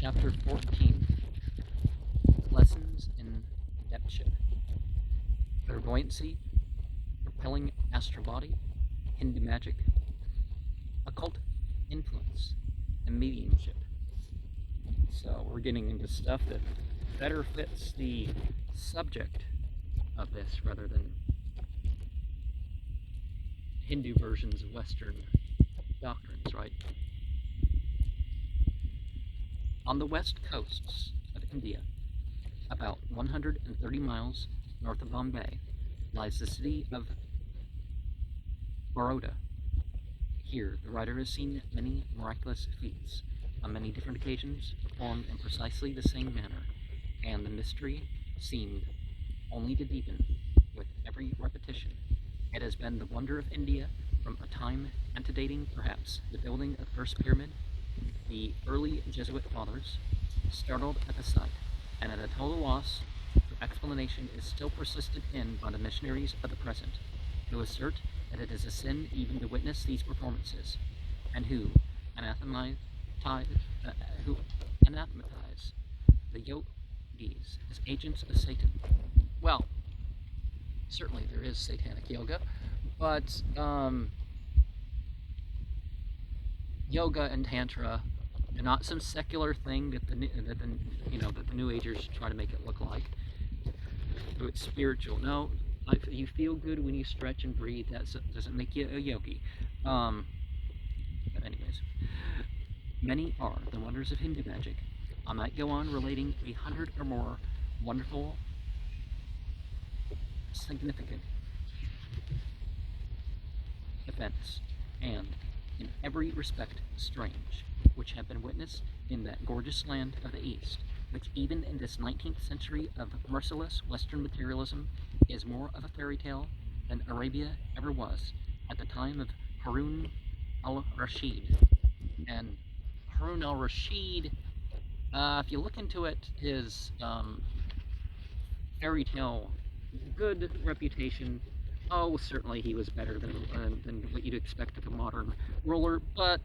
Chapter 14, Lessons in Adeptship. Clairvoyancy, Repelling Astral Body, Hindu Magic, Occult Influence, and Mediumship. So we're getting into stuff that better fits the subject of this rather than Hindu versions of Western doctrines, right? On the west coasts of India, about 130 miles north of Bombay, lies the city of Baroda. Here, the writer has seen many miraculous feats, on many different occasions, performed in precisely the same manner, and the mystery seemed only to deepen with every repetition. It has been the wonder of India from a time antedating, perhaps, the building of the first pyramid. The early Jesuit fathers, startled at the sight, and at a total loss for explanation, is still persisted in by the missionaries of the present, who assert that it is a sin even to witness these performances, and who anathematize the yogis as agents of Satan. Well, certainly there is satanic yoga, but yoga and tantra are not some secular thing that the New Agers try to make it look like. So it's spiritual. No, you feel good when you stretch and breathe. That doesn't make you a yogi. But anyways, many are the wonders of Hindu magic. I might go on relating 100 or more wonderful, significant events, and in every respect strange, which have been witnessed in that gorgeous land of the East, which even in this 19th century of merciless Western materialism is more of a fairy tale than Arabia ever was at the time of Harun al-Rashid. And Harun al-Rashid, if you look into it, his fairy tale good reputation. Oh, certainly he was better than what you'd expect of a modern ruler, but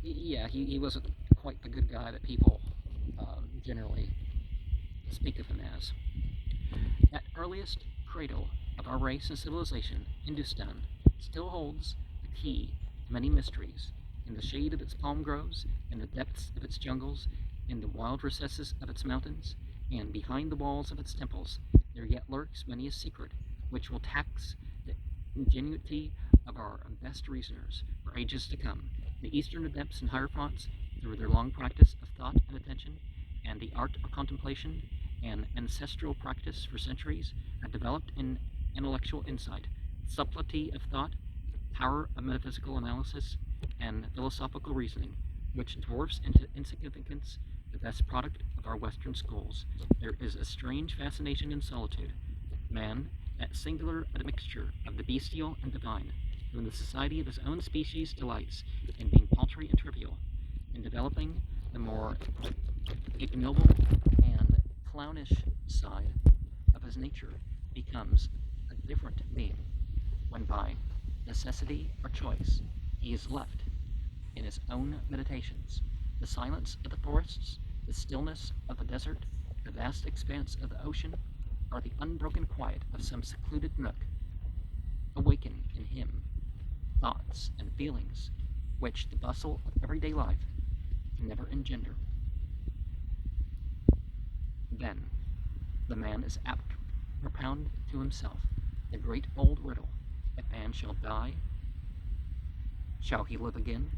yeah, he wasn't quite the good guy that people generally speak of him as. That earliest cradle of our race and civilization, Hindustan, still holds the key to many mysteries. In the shade of its palm groves, in the depths of its jungles, in the wild recesses of its mountains, and behind the walls of its temples, there yet lurks many a secret which will tax the ingenuity of our best reasoners for ages to come. The Eastern adepts and hierophants, through their long practice of thought and attention, and the art of contemplation, and ancestral practice for centuries, have developed in intellectual insight, subtlety of thought, power of metaphysical analysis, and philosophical reasoning, which dwarfs into insignificance the best product of our Western schools. There is a strange fascination in solitude. Man, that singular admixture of the bestial and divine, who in the society of his own species delights in being paltry and trivial, in developing the more ignoble and clownish side of his nature, becomes a different being when by necessity or choice he is left in his own meditations. The silence of the forests, the stillness of the desert, the vast expanse of the ocean, or the unbroken quiet of some secluded nook, awaken in him thoughts and feelings which the bustle of everyday life can never engender. Then the man is apt to propound to himself the great old riddle: if man shall die, shall he live again?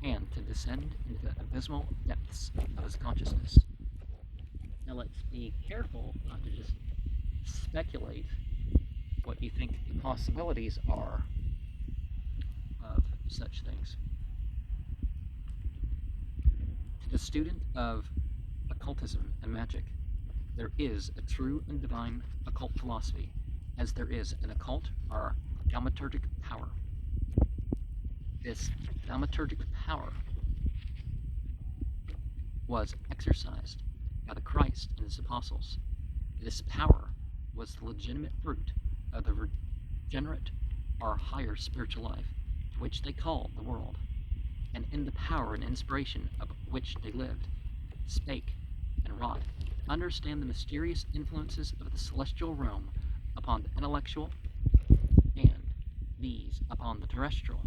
And to descend into the abysmal depths of his consciousness. Now let's be careful not to just speculate what you think the possibilities are of such things. To the student of occultism and magic, there is a true and divine occult philosophy, as there is an occult or thaumaturgic power. This thaumaturgic power was exercised by the Christ and his apostles. This power was the legitimate fruit of the regenerate or higher spiritual life, to which they call the world. and in the power and inspiration of which they lived, spake, and wrought, understand the mysterious influences of the celestial realm upon the intellectual, and these upon the terrestrial,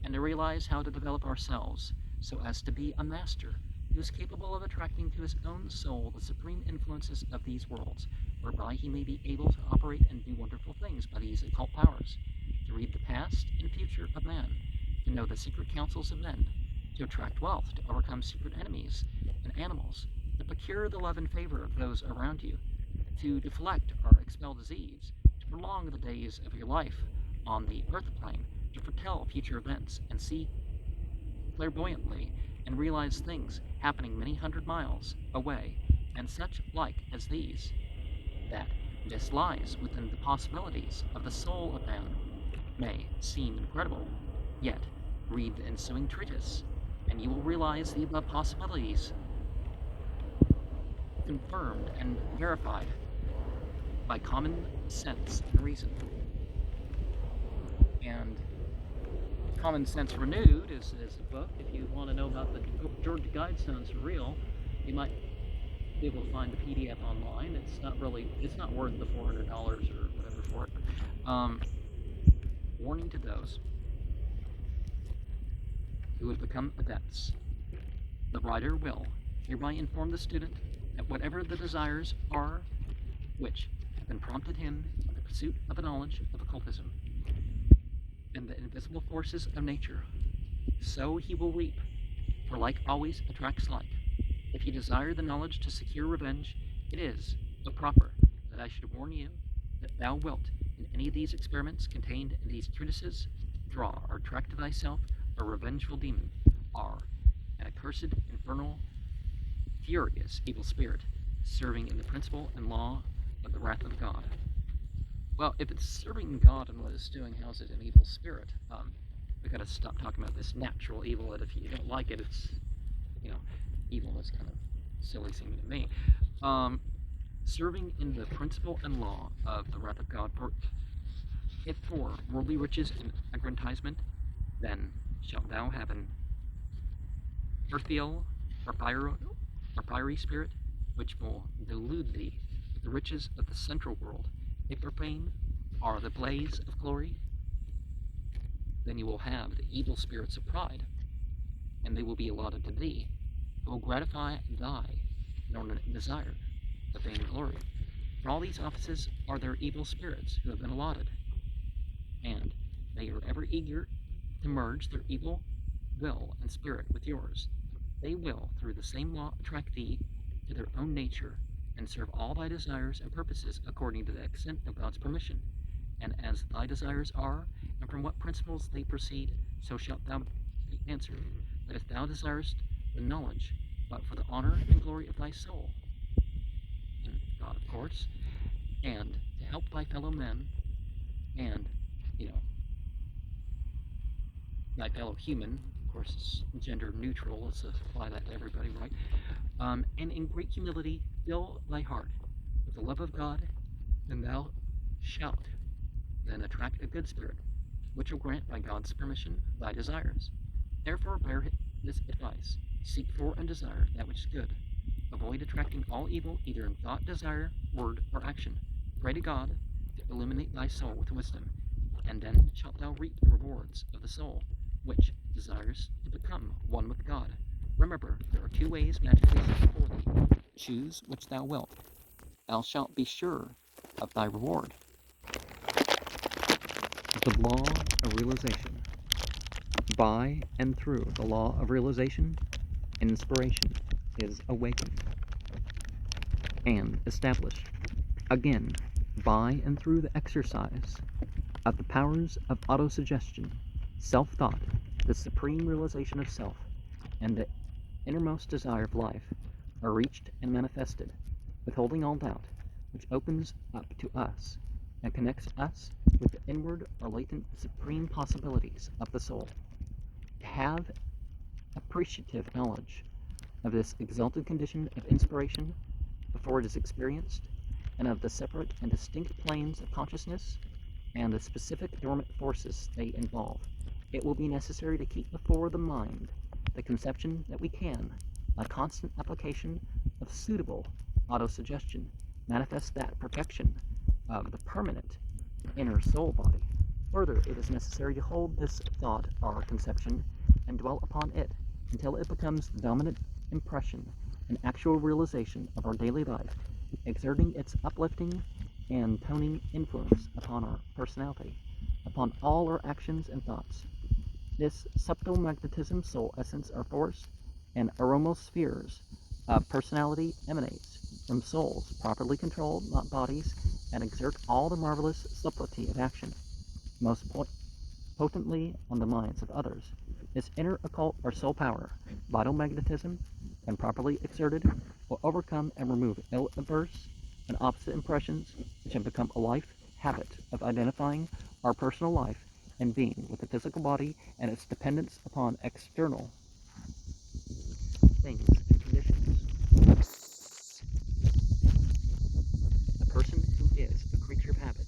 and to realize how to develop ourselves so as to be a master who is capable of attracting to his own soul the supreme influences of these worlds, whereby he may be able to operate and do wonderful things by these occult powers, to read the past and future of man, to know the secret counsels of men, to attract wealth, to overcome secret enemies and animals, to procure the love and favor of those around you, to deflect or expel disease, to prolong the days of your life on the earth plane, to foretell future events and see clairvoyantly and realize things happening many hundred miles away, and such like as these, that this lies within the possibilities of the soul of man, may seem incredible, yet read the ensuing treatise, and you will realize the above possibilities confirmed and verified by common sense and reason. And Common Sense Renewed is a book. If you want to know about the Georgia Guidestones for real, you might be able to find the PDF online. It's not worth the $400 or whatever for it. Warning to those who have become adepts. The writer will hereby inform the student that whatever the desires are which have been prompted him in the pursuit of a knowledge of occultism and the invisible forces of nature, so he will reap, for like always attracts like. If you desire the knowledge to secure revenge, it is but proper that I should warn you that thou wilt, in any of these experiments contained in these treatises, draw or attract to thyself a revengeful demon, or an accursed, infernal, furious evil spirit, serving in the principle and law of the wrath of God. Well, if it's serving God and what it's doing, how's it an evil spirit? We gotta stop talking about this natural evil, that if you don't like it, it's, evil is kind of silly seeming to me. Serving in the principle and law of the wrath of God, if for worldly riches and aggrandizement, then shalt thou have an earthial or fiery spirit, which will delude thee with the riches of the central world. If your fame are the blaze of glory, then you will have the evil spirits of pride, and they will be allotted to thee, who will gratify thy inordinate desire of vain glory. For all these offices are their evil spirits who have been allotted, and they are ever eager to merge their evil will and spirit with yours. They will, through the same law, attract thee to their own nature, and serve all thy desires and purposes according to the extent of God's permission. And as thy desires are, and from what principles they proceed, so shalt thou be answered. That if thou desirest the knowledge, but for the honor and glory of thy soul, and God, of course, and to help thy fellow men, and, thy fellow human, of course, it's gender neutral, let's apply that to everybody, right? And in great humility fill thy heart with the love of God, then thou shalt then attract a good spirit, which will grant by God's permission thy desires. Therefore bear this advice: seek for and desire that which is good. Avoid attracting all evil, either in thought, desire, word, or action. Pray to God to illuminate thy soul with wisdom, and then shalt thou reap the rewards of the soul, which desires to become one with God. Remember, there are two ways magically set before thee. Choose which thou wilt. Thou shalt be sure of thy reward. The law of realization. By and through the law of realization, inspiration is awakened and established. Again, by and through the exercise of the powers of autosuggestion, self-thought, the supreme realization of self, and the innermost desire of life are reached and manifested, withholding all doubt, which opens up to us and connects us with the inward or latent supreme possibilities of the soul. To have appreciative knowledge of this exalted condition of inspiration before it is experienced, and of the separate and distinct planes of consciousness and the specific dormant forces they involve, it will be necessary to keep before the mind the conception that we can, by constant application of suitable autosuggestion, manifest that perfection of the permanent inner soul body. Further, it is necessary to hold this thought or conception and dwell upon it until it becomes the dominant impression and actual realization of our daily life, exerting its uplifting and toning influence upon our personality, upon all our actions and thoughts. This subtle magnetism, soul essence, or force, and aromospheres of personality emanates from souls properly controlled, not bodies, and exert all the marvelous subtlety of action, most potently on the minds of others. This inner occult or soul power, vital magnetism, when properly exerted, will overcome and remove ill adverse and opposite impressions which have become a life habit of identifying our personal life and being with the physical body and its dependence upon external things and conditions. A person who is a creature of habit,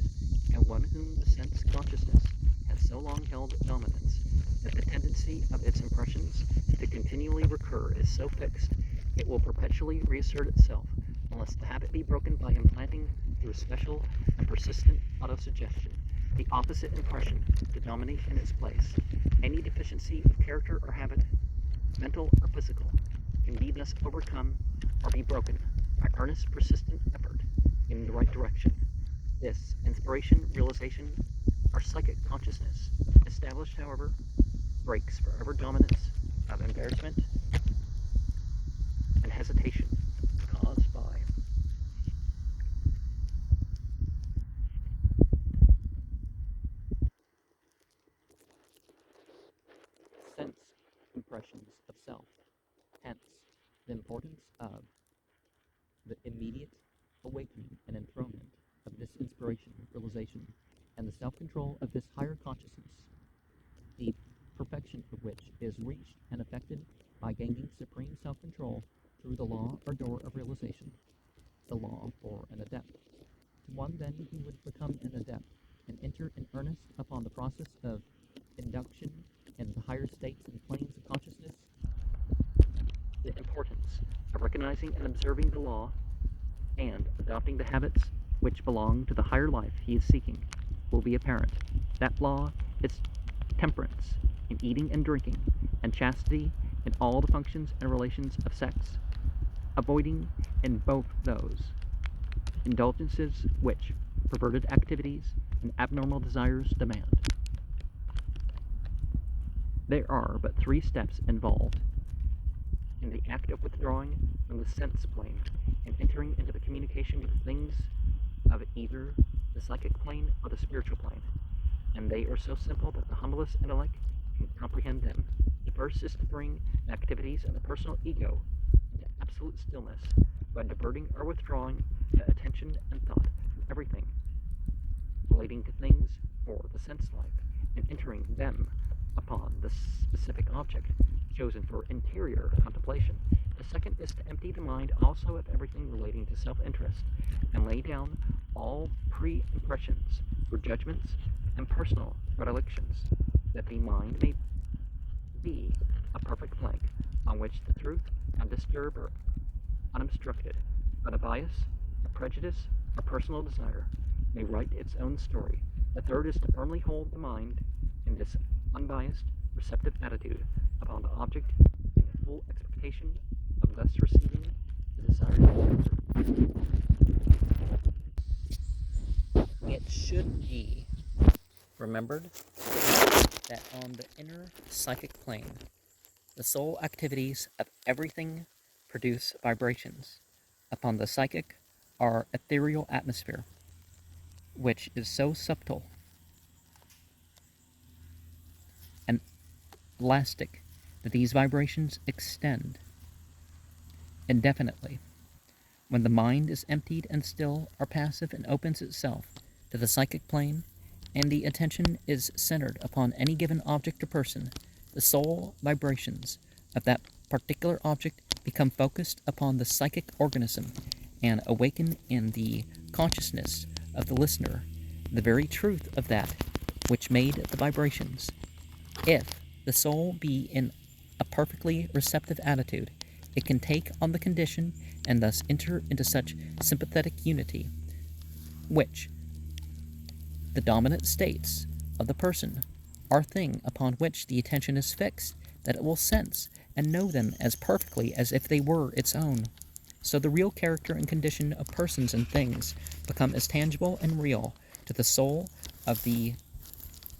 and one whom the sense consciousness has so long held dominance, that the tendency of its impressions to continually recur is so fixed, it will perpetually reassert itself, unless the habit be broken by implanting through special and persistent autosuggestion the opposite impression to dominate in its place. Any deficiency of character or habit, mental or physical, can be thus overcome or be broken by earnest, persistent effort in the right direction. This inspiration, realization, or psychic consciousness, established, however, breaks forever dominance of embarrassment and hesitation caused by sense impressions of self. Hence, the importance of the immediate awakening and enthronement of this inspiration, realization, and the self-control of this higher consciousness, the perfection of which is reached and effected by gaining supreme self-control through the law or door of realization, the law for an adept. To one then who would become an adept and enter in earnest upon the process of induction in the higher states and planes of consciousness, the importance of recognizing and observing the law and adopting the habits which belong to the higher life he is seeking will be apparent. That law is temperance in eating and drinking, and chastity in all the functions and relations of sex, avoiding in both those indulgences which perverted activities and abnormal desires demand. There are but 3 steps involved in the act of withdrawing from the sense plane and entering into the communication with things of either the psychic plane or the spiritual plane, and they are so simple that the humblest intellect can comprehend them. The first is to bring the activities of the personal ego into absolute stillness by diverting or withdrawing the attention and thought from everything relating to things for the sense life and entering them upon the specific object chosen for interior contemplation. The second is to empty the mind also of everything relating to self-interest and lay down all pre-impressions for judgments and personal predilections, that the mind may be a perfect blank on which the truth undisturbed or unobstructed by a bias, a prejudice, or personal desire may write its own story. The third is to firmly hold the mind in this unbiased, receptive attitude upon the object in the full expectation of thus receiving the desired answer. It should be remembered that on the inner psychic plane, the soul activities of everything produce vibrations upon the psychic or ethereal atmosphere, which is so subtle and elastic that these vibrations extend indefinitely. When the mind is emptied and still or passive and opens itself to the psychic plane, and the attention is centered upon any given object or person, the soul vibrations of that particular object become focused upon the psychic organism and awaken in the consciousness of the listener the very truth of that which made the vibrations. If the soul be in a perfectly receptive attitude, it can take on the condition and thus enter into such sympathetic unity, which the dominant states of the person are thing upon which the attention is fixed, that it will sense and know them as perfectly as if they were its own. So the real character and condition of persons and things become as tangible and real to the soul of the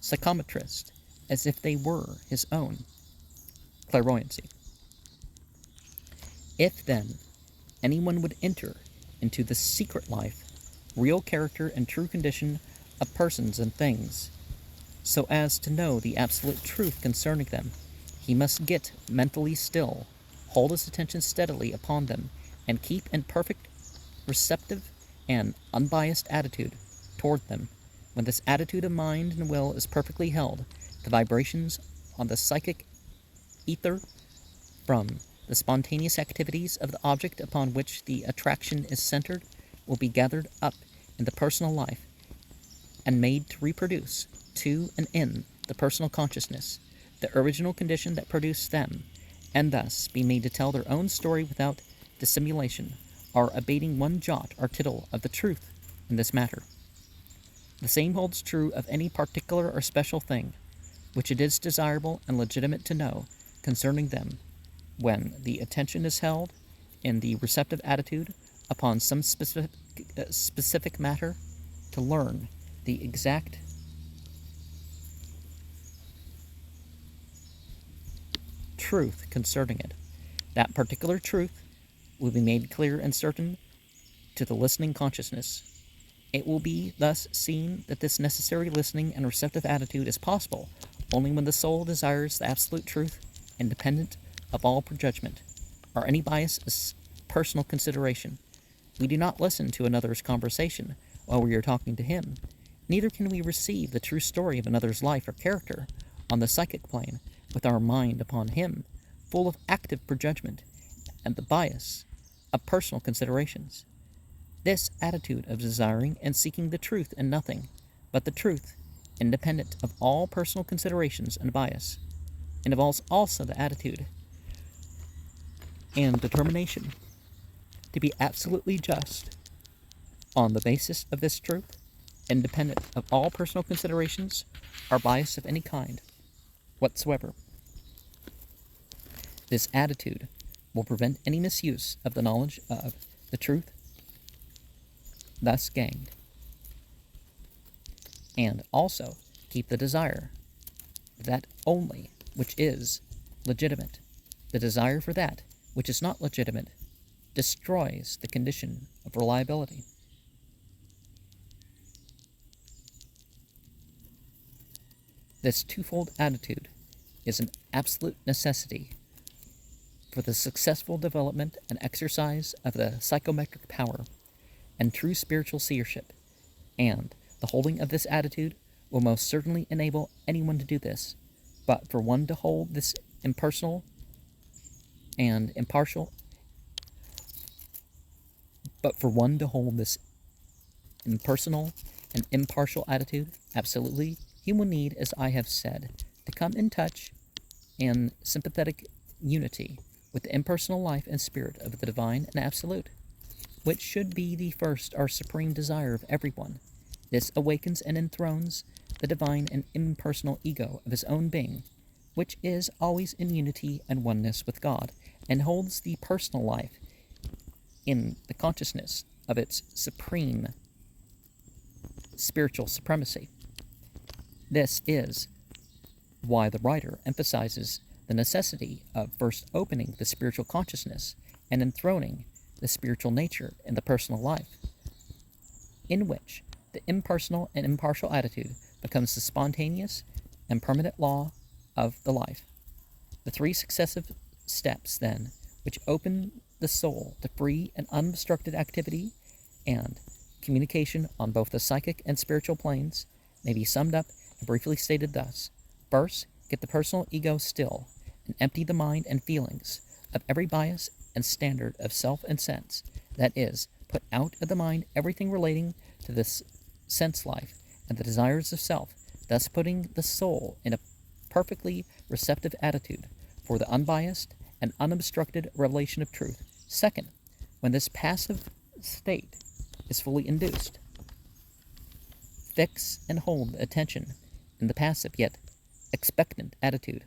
psychometrist as if they were his own. Clairvoyancy. If, then, anyone would enter into the secret life, real character and true condition of persons and things, so as to know the absolute truth concerning them, he must get mentally still, hold his attention steadily upon them, and keep in perfect, receptive, and unbiased attitude toward them. When this attitude of mind and will is perfectly held, the vibrations on the psychic ether from the spontaneous activities of the object upon which the attraction is centered will be gathered up in the personal life and made to reproduce to and in the personal consciousness the original condition that produced them, and thus be made to tell their own story without dissimulation, or abating one jot or tittle of the truth in this matter. The same holds true of any particular or special thing, which it is desirable and legitimate to know concerning them, when the attention is held in the receptive attitude upon some specific matter, to learn the exact truth concerning it. That particular truth will be made clear and certain to the listening consciousness. It will be thus seen that this necessary listening and receptive attitude is possible only when the soul desires the absolute truth, independent of all prejudgment, or any bias of personal consideration. We do not listen to another's conversation while we are talking to him. Neither can we receive the true story of another's life or character on the psychic plane with our mind upon him, full of active prejudgment and the bias of personal considerations. This attitude of desiring and seeking the truth and nothing but the truth, independent of all personal considerations and bias, involves also the attitude and determination to be absolutely just on the basis of this truth, independent of all personal considerations or bias of any kind whatsoever. This attitude will prevent any misuse of the knowledge of the truth thus gained, and also keep the desire that only which is legitimate. The desire for that which is not legitimate destroys the condition of reliability. This twofold attitude is an absolute necessity for the successful development and exercise of the psychometric power and true spiritual seership, and the holding of this attitude will most certainly enable anyone to do this. But for one to hold this impersonal and impartial attitude, absolutely, he will need, as I have said, to come in touch in sympathetic unity with the impersonal life and spirit of the divine and absolute, which should be the first or supreme desire of everyone. This awakens and enthrones the divine and impersonal ego of his own being, which is always in unity and oneness with God, and holds the personal life in the consciousness of its supreme spiritual supremacy. This is why the writer emphasizes the necessity of first opening the spiritual consciousness and enthroning the spiritual nature in the personal life, in which the impersonal and impartial attitude becomes the spontaneous and permanent law of the life. The three successive steps, then, which open the soul to free and unobstructed activity and communication on both the psychic and spiritual planes, may be summed up and briefly stated thus. First, get the personal ego still, and empty the mind and feelings of every bias and standard of self and sense. That is, put out of the mind everything relating to this sense life and the desires of self, thus putting the soul in a perfectly receptive attitude for the unbiased and unobstructed revelation of truth. Second, when this passive state is fully induced, fix and hold attention in the passive yet expectant attitude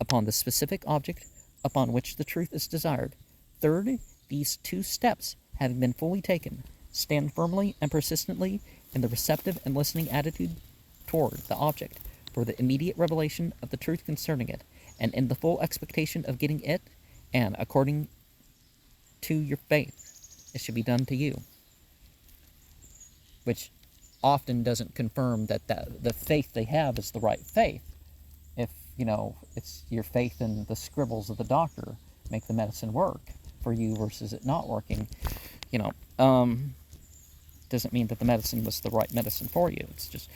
upon the specific object upon which the truth is desired. Third, these two steps having been fully taken, stand firmly and persistently in the receptive and listening attitude toward the object for the immediate revelation of the truth concerning it, and in the full expectation of getting it, and according to your faith, it should be done to you. Which often doesn't confirm that the faith they have is the right faith. If, it's your faith in the scribbles of the doctor make the medicine work for you versus it not working, doesn't mean that the medicine was the right medicine for you. It's just,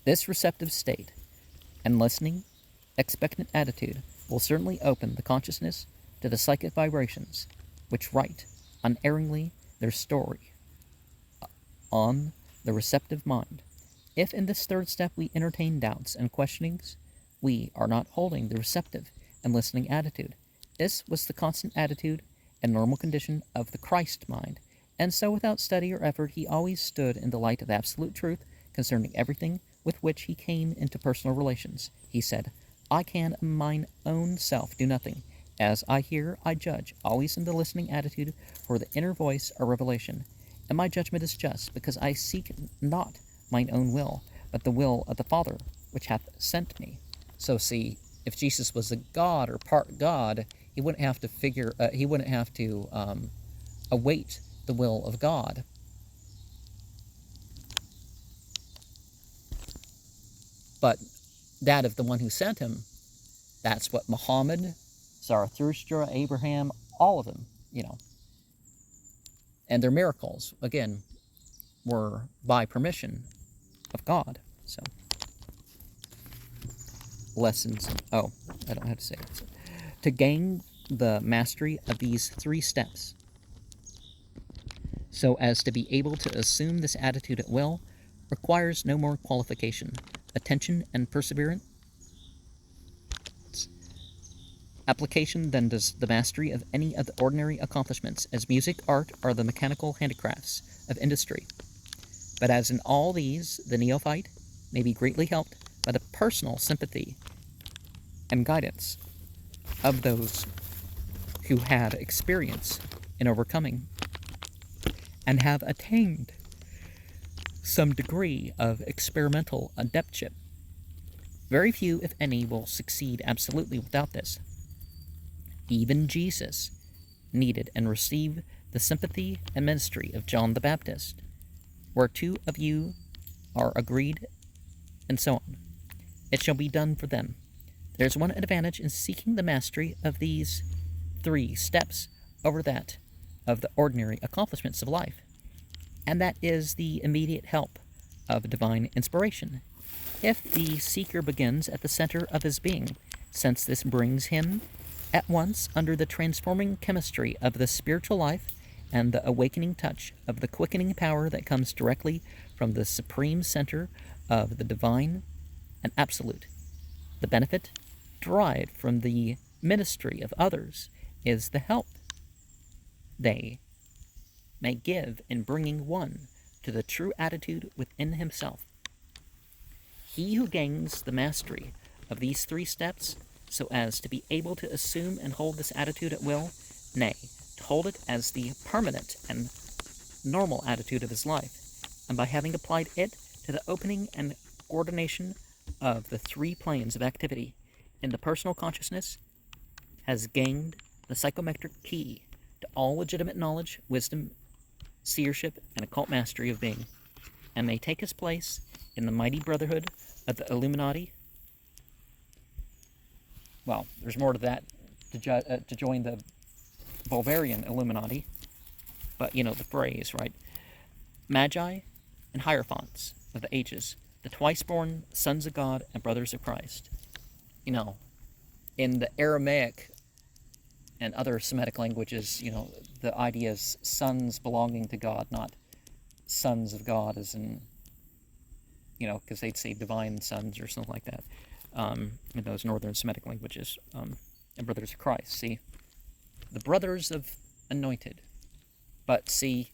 this receptive state and listening, expectant attitude will certainly open the consciousness to the psychic vibrations which write unerringly their story on the receptive mind. If in this third step we entertain doubts and questionings, we are not holding the receptive and listening attitude. This was the constant attitude and normal condition of the Christ mind, and so without study or effort he always stood in the light of absolute truth concerning everything with which he came into personal relations. He said, I can of mine own self do nothing. As I hear, I judge, always in the listening attitude for the inner voice or revelation. And my judgment is just, because I seek not mine own will, but the will of the Father, which hath sent me. So see, if Jesus was a God or part God, he wouldn't have to await the will of God. But that of the one who sent him, that's what Muhammad, Zarathustra, Abraham, all of them, and their miracles, again, were by permission of God. So, lessons. Oh, I don't have to say it. To gain the mastery of these three steps, so as to be able to assume this attitude at will, requires no more qualification, attention, and perseverance application than does the mastery of any of the ordinary accomplishments, as music, art, or the mechanical handicrafts of industry. But as in all these, the neophyte may be greatly helped by the personal sympathy and guidance of those who had experience in overcoming and have attained some degree of experimental adeptship. Very few, if any, will succeed absolutely without this. Even Jesus needed and received the sympathy and ministry of John the Baptist. Where two of you are agreed, and so on, it shall be done for them. There's one advantage in seeking the mastery of these three steps over that of the ordinary accomplishments of life, and that is the immediate help of divine inspiration. If the seeker begins at the center of his being, since this brings him at once under the transforming chemistry of the spiritual life and the awakening touch of the quickening power that comes directly from the supreme center of the divine and absolute. The benefit derived from the ministry of others is the help they may give in bringing one to the true attitude within himself. He who gains the mastery of these three steps so as to be able to assume and hold this attitude at will, nay, to hold it as the permanent and normal attitude of his life, and by having applied it to the opening and coordination of the three planes of activity in the personal consciousness, has gained the psychometric key to all legitimate knowledge, wisdom, seership, and occult mastery of being, and may take his place in the mighty brotherhood of the Illuminati. Well, there's more to that to join the Bulgarian Illuminati, but you know the phrase, right? Magi and Hierophants of the ages, the twice-born sons of God and brothers of Christ. You know, in the Aramaic and other Semitic languages, you know, the idea is sons belonging to God, not sons of God as in because they'd say divine sons or something like that, in those northern Semitic languages, and brothers of Christ. See, the brothers of anointed, but see,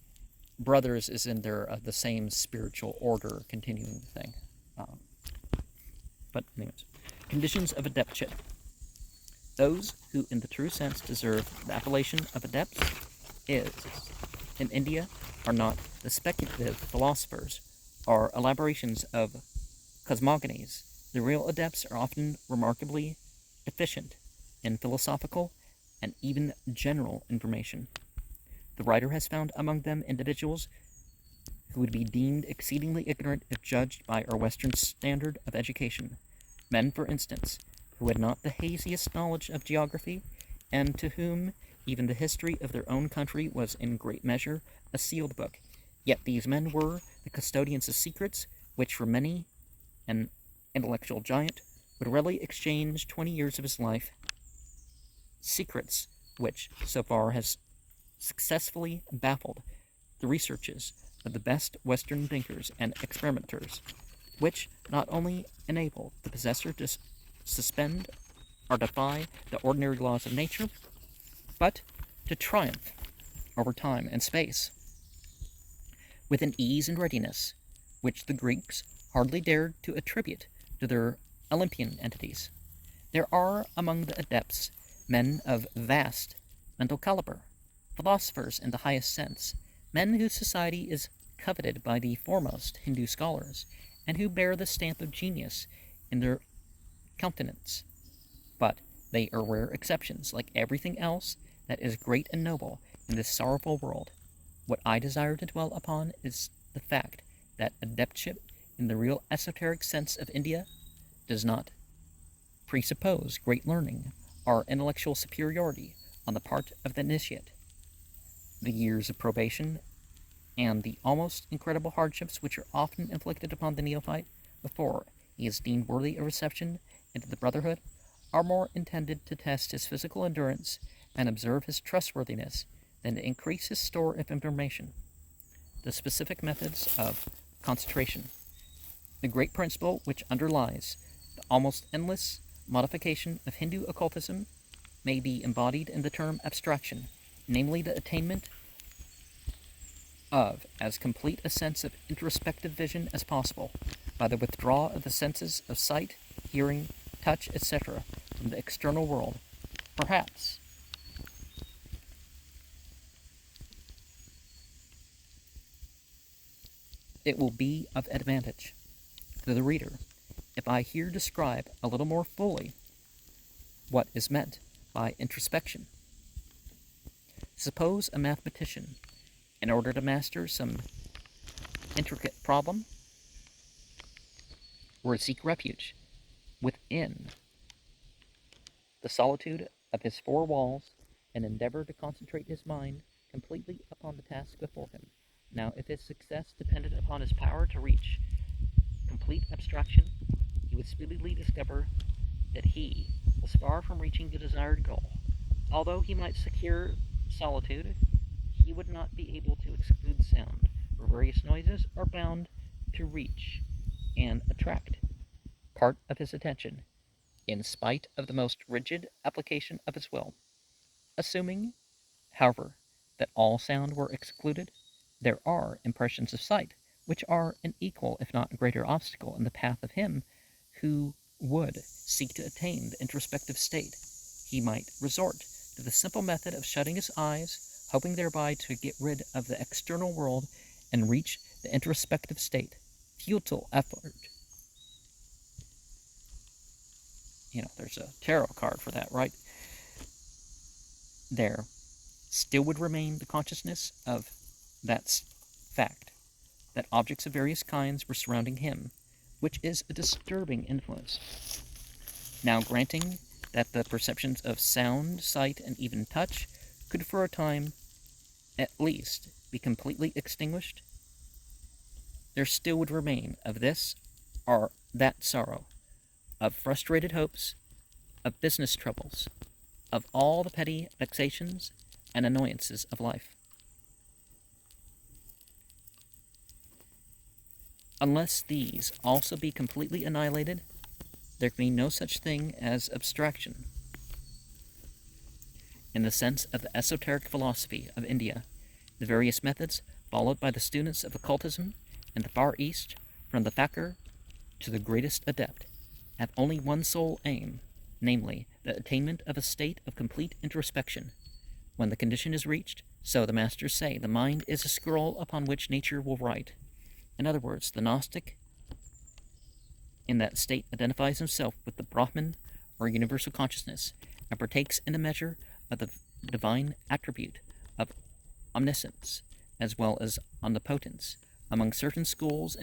brothers is in their the same spiritual order, continuing the thing. But anyways, conditions of adeptship. Those who, in the true sense, deserve the appellation of adepts in India are not the speculative philosophers or elaborations of cosmogonies. The real adepts are often remarkably efficient in philosophical and even general information. The writer has found among them individuals who would be deemed exceedingly ignorant if judged by our Western standard of education. Men, for instance, who had not the haziest knowledge of geography, and to whom even the history of their own country was in great measure a sealed book. Yet these men were the custodians of secrets, which for many an intellectual giant would readily exchange 20 years of his life, secrets which, so far, has successfully baffled the researches of the best Western thinkers and experimenters, which not only enable the possessor to suspend or defy the ordinary laws of nature, but to triumph over time and space with an ease and readiness which the Greeks hardly dared to attribute to their Olympian entities. There are among the adepts men of vast mental caliber, philosophers in the highest sense, men whose society is coveted by the foremost Hindu scholars, and who bear the stamp of genius in their countenance. But they are rare exceptions, like everything else that is great and noble in this sorrowful world. What I desire to dwell upon is the fact that adeptship, in the real esoteric sense of India, does not presuppose great learning or intellectual superiority on the part of the initiate. The years of probation and the almost incredible hardships which are often inflicted upon the neophyte before he is deemed worthy of reception into the brotherhood are more intended to test his physical endurance and observe his trustworthiness than to increase his store of information. The specific methods of concentration. The great principle which underlies the almost endless modification of Hindu occultism may be embodied in the term abstraction, namely the attainment of as complete a sense of introspective vision as possible, by the withdrawal of the senses of sight, hearing, touch, etc., from the external world. Perhaps it will be of advantage to the reader if I here describe a little more fully what is meant by introspection. Suppose a mathematician, in order to master some intricate problem, were to seek refuge within the solitude of his four walls and endeavor to concentrate his mind completely upon the task before him. Now, if his success depended upon his power to reach complete abstraction, he would speedily discover that he was far from reaching the desired goal. Although he might secure solitude, he would not be able to exclude sound, for various noises are bound to reach and attract part of his attention, in spite of the most rigid application of his will. Assuming, however, that all sound were excluded, there are impressions of sight, which are an equal, if not greater, obstacle in the path of him who would seek to attain the introspective state. He might resort to the simple method of shutting his eyes, hoping thereby to get rid of the external world and reach the introspective state. Futile effort. There's a tarot card for that, right? There still would remain the consciousness of that fact, that objects of various kinds were surrounding him, which is a disturbing influence. Now, granting that the perceptions of sound, sight, and even touch could for a time, at least, be completely extinguished, there still would remain of this or that sorrow, of frustrated hopes, of business troubles, of all the petty vexations and annoyances of life. Unless these also be completely annihilated, there can be no such thing as abstraction. In the sense of the esoteric philosophy of India, the various methods followed by the students of occultism in the Far East, from the fakir to the greatest adept, have only one sole aim, namely, the attainment of a state of complete introspection. When the condition is reached, so the masters say, the mind is a scroll upon which nature will write. In other words, the Gnostic in that state identifies himself with the Brahman or universal consciousness and partakes in a measure of the divine attribute of omniscience as well as omnipotence. Among certain schools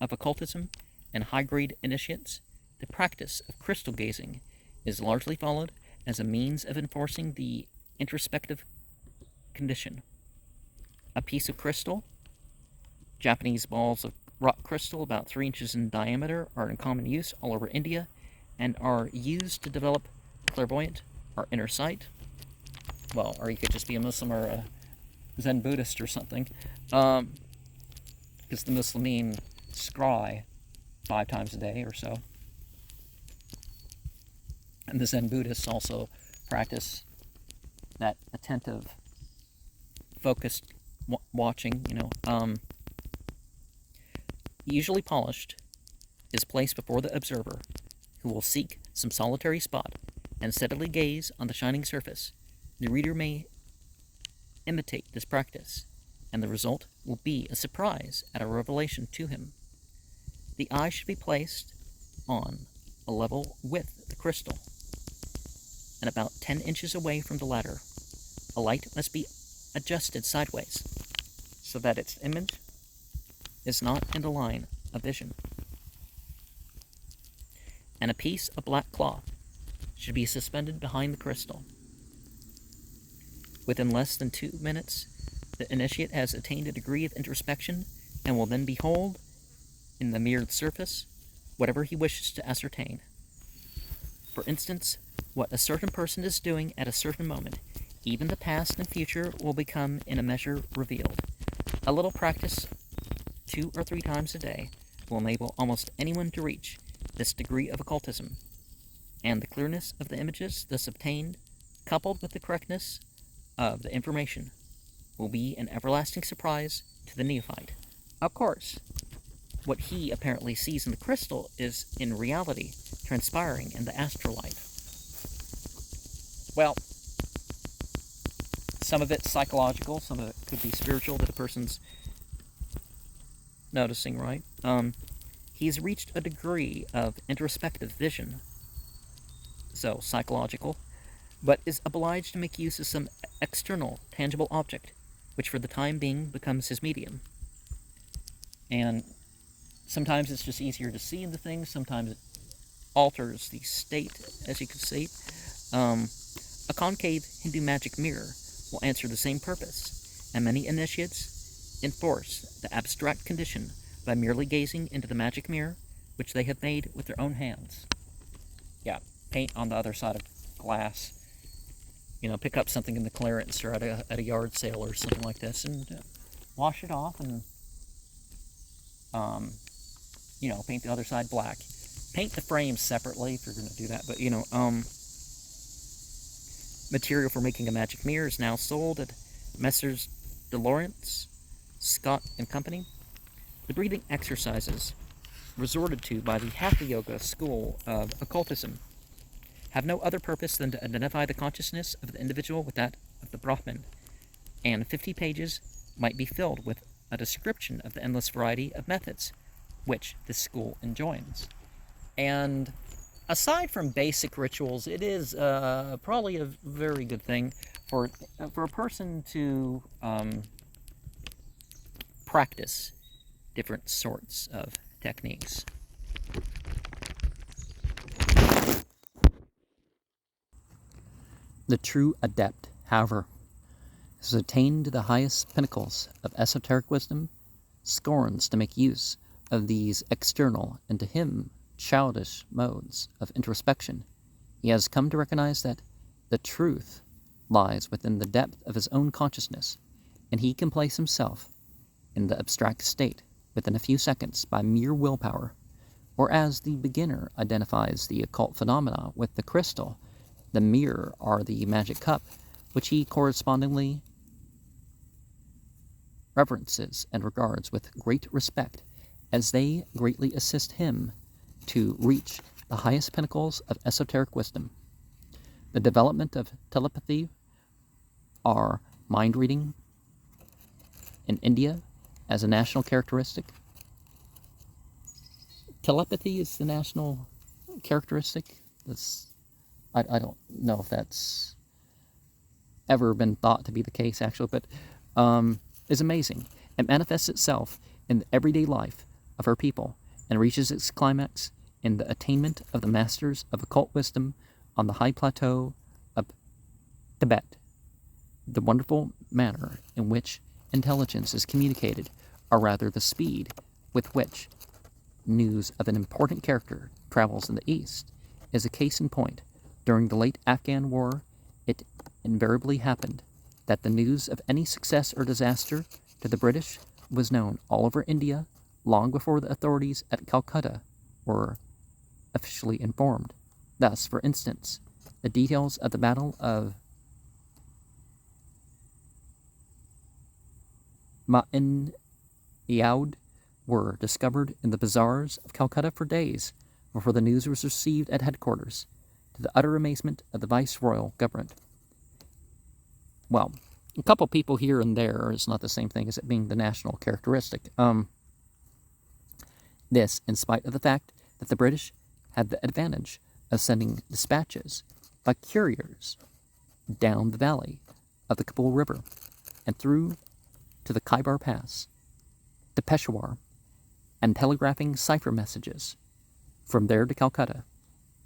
of occultism and high-grade initiates, the practice of crystal gazing is largely followed as a means of enforcing the introspective condition. A piece of crystal, Japanese balls of rock crystal about 3 inches in diameter, are in common use all over India and are used to develop clairvoyant or inner sight. Well, or you could just be a Muslim or a Zen Buddhist or something. Because the Muslimin scry 5 times a day or so. And the Zen Buddhists also practice that attentive, focused watching, usually polished, is placed before the observer, who will seek some solitary spot and steadily gaze on the shining surface. The reader may imitate this practice, and the result will be a surprise at a revelation to him. The eye should be placed on a level with the crystal, and about 10 inches away from the latter. A light must be adjusted sideways, so that its image is not in the line of vision. And a piece of black cloth should be suspended behind the crystal. Within less than 2 minutes, the initiate has attained a degree of introspection and will then behold, in the mirrored surface, whatever he wishes to ascertain. For instance, what a certain person is doing at a certain moment, even the past and future will become in a measure revealed. A little practice 2 or 3 times a day will enable almost anyone to reach this degree of occultism, and the clearness of the images thus obtained, coupled with the correctness of the information, will be an everlasting surprise to the neophyte. Of course, what he apparently sees in the crystal is in reality transpiring in the astral life. Well, some of it's psychological, some of it could be spiritual that a person's noticing, right? He's reached a degree of introspective vision, so psychological, but is obliged to make use of some external, tangible object, which for the time being becomes his medium. And sometimes it's just easier to see into things, sometimes it alters the state, as you can see. A concave Hindu magic mirror will answer the same purpose, and many initiates enforce the abstract condition by merely gazing into the magic mirror, which they have made with their own hands. Yeah, paint on the other side of glass. Pick up something in the clearance or at a yard sale or something like this, and wash it off and, paint the other side black. Paint the frames separately if you're going to do that, but, material for making a magic mirror is now sold at Messrs. Laurence, Scott and Company. The breathing exercises resorted to by the Hatha Yoga school of occultism have no other purpose than to identify the consciousness of the individual with that of the Brahman, and 50 pages might be filled with a description of the endless variety of methods which this school enjoins. And aside from basic rituals, it is probably a very good thing for a person to practice different sorts of techniques. The true adept, however, has attained to the highest pinnacles of esoteric wisdom, scorns to make use of these external and to him childish modes of introspection. He has come to recognize that the truth lies within the depth of his own consciousness, and he can place himself in the abstract state within a few seconds by mere willpower, or as the beginner identifies the occult phenomena with the crystal, the mirror, or the magic cup, which he correspondingly reverences and regards with great respect, as they greatly assist him to reach the highest pinnacles of esoteric wisdom. The development of telepathy or mind reading in India as a national characteristic. Telepathy is the national characteristic. I don't know if that's ever been thought to be the case, actually, but is amazing. It manifests itself in the everyday life of her people and reaches its climax in the attainment of the masters of occult wisdom on the high plateau of Tibet. The wonderful manner in which intelligence is communicated, or rather the speed with which news of an important character travels in the East, is a case in point. During the late Afghan War, it invariably happened that the news of any success or disaster to the British was known all over India long before the authorities at Calcutta were officially informed. Thus, for instance, the details of the Battle of Ma'in Yaud were discovered in the bazaars of Calcutta for days before the news was received at headquarters, to the utter amazement of the viceroyal government. Well, a couple people here and there is not the same thing as it being the national characteristic. This, in spite of the fact that the British had the advantage of sending dispatches by couriers down the valley of the Kabul River and through to the Khyber Pass, to Peshawar, and telegraphing cipher messages from there to Calcutta.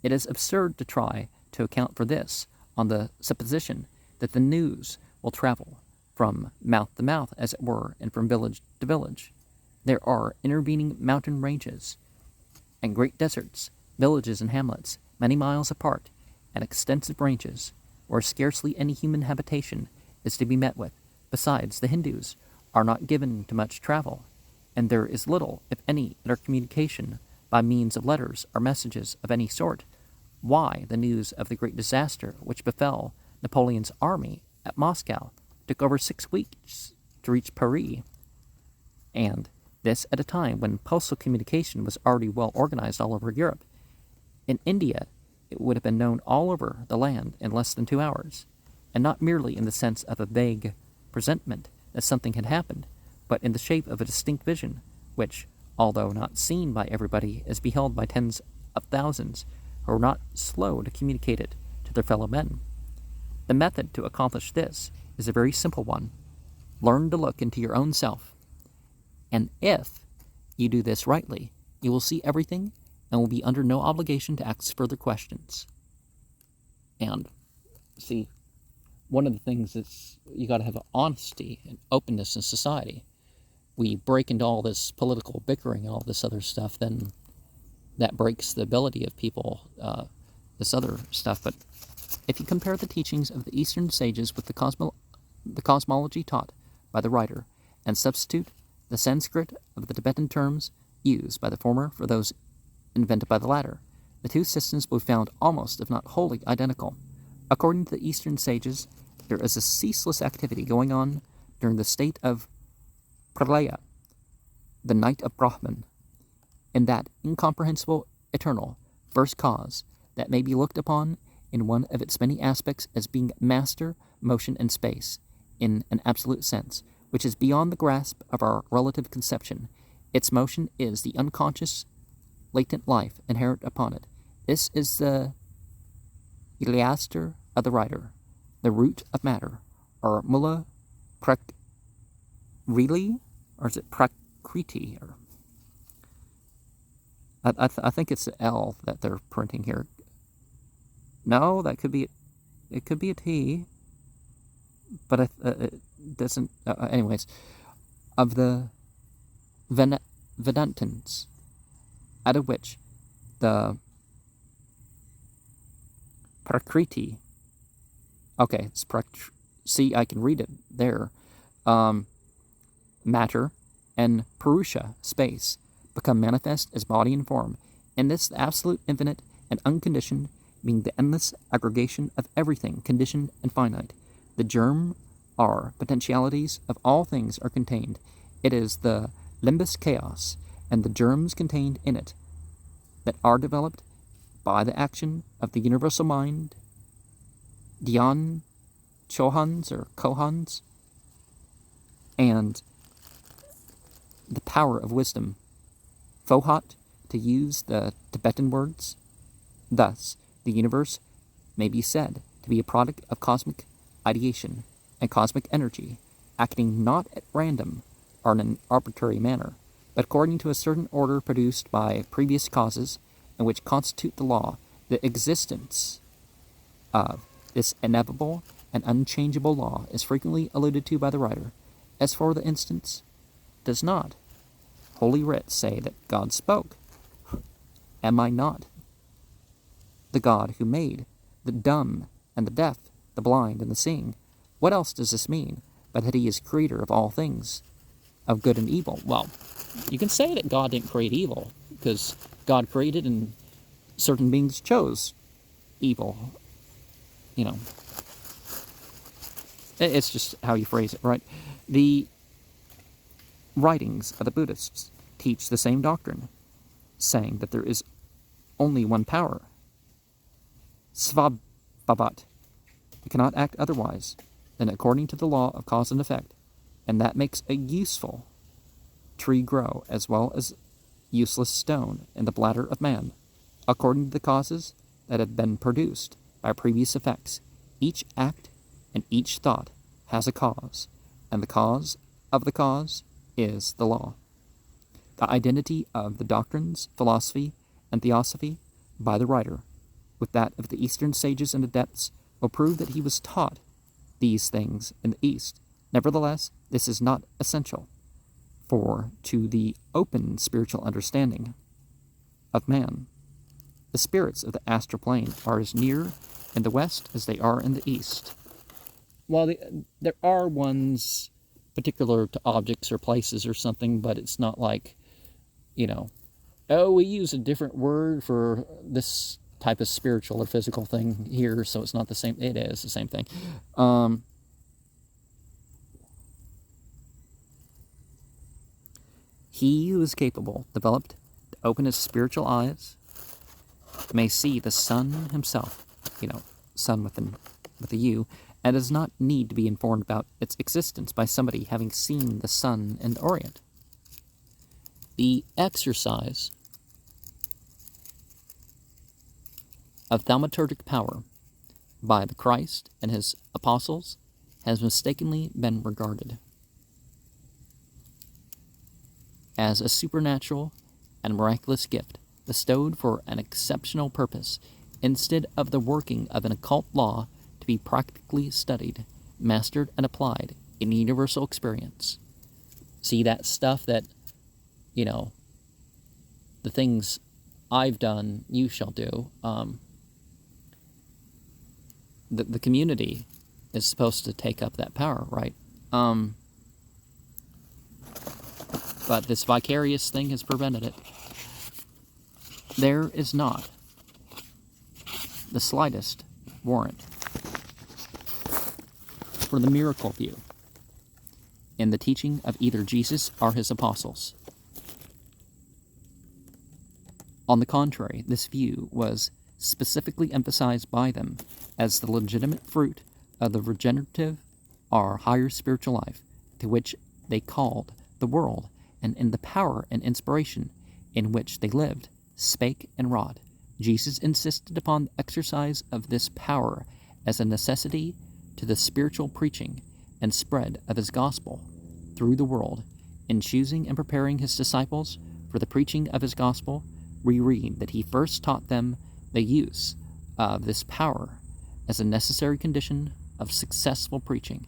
It is absurd to try to account for this on the supposition that the news will travel from mouth to mouth, as it were, and from village to village. There are intervening mountain ranges and great deserts, villages and hamlets, many miles apart, and extensive ranges where scarcely any human habitation is to be met with. Besides, the Hindus are not given to much travel, and there is little, if any, intercommunication by means of letters or messages of any sort. Why the news of the great disaster which befell Napoleon's army at Moscow took over 6 weeks to reach Paris, and this at a time when postal communication was already well organized all over Europe. In India, it would have been known all over the land in less than 2 hours, and not merely in the sense of a vague presentiment that something had happened, but in the shape of a distinct vision, which, although not seen by everybody, is beheld by tens of thousands who are not slow to communicate it to their fellow men. The method to accomplish this is a very simple one. Learn to look into your own self, and if you do this rightly, you will see everything and will be under no obligation to ask further questions. And see, one of the things is you got to have honesty and openness in society. We break into all this political bickering and all this other stuff, then that breaks the ability of people, this other stuff. But if you compare the teachings of the Eastern sages with the cosmology taught by the writer, and substitute the Sanskrit of the Tibetan terms used by the former for those invented by the latter, the two systems will be found almost, if not wholly, identical. According to the Eastern sages, there is a ceaseless activity going on during the state of Pralaya, the night of Brahman, in that incomprehensible, eternal, first cause that may be looked upon in one of its many aspects as being master, motion, and space, in an absolute sense, which is beyond the grasp of our relative conception. Its motion is the unconscious, latent life inherent upon it. This is the Iliaster of the writer, the root of matter, or Mulla Prakriti, or is it Prakriti? Or I think it's the L that they're printing here. No, that could be it could be a T, but it doesn't. Anyways, of the Vedantins, out of which the Prakriti, okay, it's see, I can read it there, matter, and Purusha, space, become manifest as body and form, and this the absolute infinite and unconditioned, being the endless aggregation of everything conditioned and finite. The germ are potentialities of all things are contained. It is the limbus chaos, and the germs contained in it that are developed by the action of the universal mind, Dhyan, Chohans or Kohans, and the power of wisdom, Fohat, to use the Tibetan words. Thus, the universe may be said to be a product of cosmic ideation and cosmic energy, acting not at random or in an arbitrary manner, but according to a certain order produced by previous causes, and which constitute the law. The existence of this inevitable and unchangeable law is frequently alluded to by the writer. As for the instance, does not Holy Writ say that God spoke? Am I not the God who made the dumb and the deaf, the blind and the seeing? What else does this mean but that he is creator of all things, of good and evil? Well, you can say that God didn't create evil, because God created and certain beings chose evil. You know, it's just how you phrase it, right? The writings of the Buddhists teach the same doctrine, saying that there is only one power, Svabhavat. It cannot act otherwise than according to the law of cause and effect, and that makes a useful tree grow as well as useless stone in the bladder of man, according to the causes that have been produced by previous effects. Each act and each thought has a cause, and the cause of the cause is the law. The identity of the doctrines, philosophy, and theosophy by the writer with that of the Eastern sages and adepts will prove that he was taught these things in the East. Nevertheless, this is not essential, for to the open spiritual understanding of man, the spirits of the astral plane are as near in the West as they are in the East. While there are ones particular to objects or places or something, but it's not like, we use a different word for this type of spiritual or physical thing here, so it's not the same. It is the same thing. He who is capable, developed, to open his spiritual eyes, may see the sun himself, sun with a U, and does not need to be informed about its existence by somebody having seen the sun in the Orient. The exercise of thaumaturgic power by the Christ and his apostles has mistakenly been regarded as a supernatural and miraculous gift bestowed for an exceptional purpose, instead of the working of an occult law to be practically studied, mastered, and applied in universal experience. See, that stuff that, the things I've done, you shall do. The community is supposed to take up that power, right? But this vicarious thing has prevented it. There is not the slightest warrant for the miracle view in the teaching of either Jesus or his apostles. On the contrary, this view was specifically emphasized by them as the legitimate fruit of the regenerative or higher spiritual life to which they called the world, and in the power and inspiration in which they lived, spake, and wrought. Jesus insisted upon the exercise of this power as a necessity to the spiritual preaching and spread of his gospel through the world. In choosing and preparing his disciples for the preaching of his gospel, we read that he first taught them the use of this power as a necessary condition of successful preaching.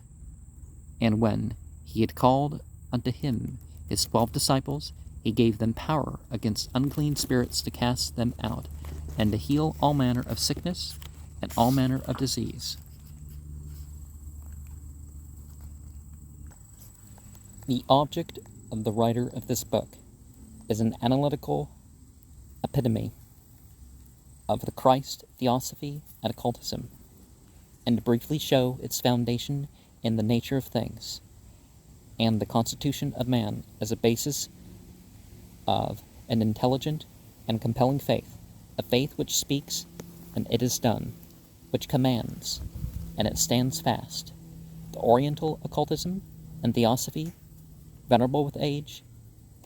And when he had called unto him his 12 disciples, he gave them power against unclean spirits to cast them out, and to heal all manner of sickness and all manner of disease. The object of the writer of this book is an analytical epitome of the Christ theosophy and occultism, and to briefly show its foundation in the nature of things and the constitution of man as a basis of an intelligent and compelling faith, a faith which speaks and it is done, which commands and it stands fast. The Oriental occultism and theosophy, venerable with age,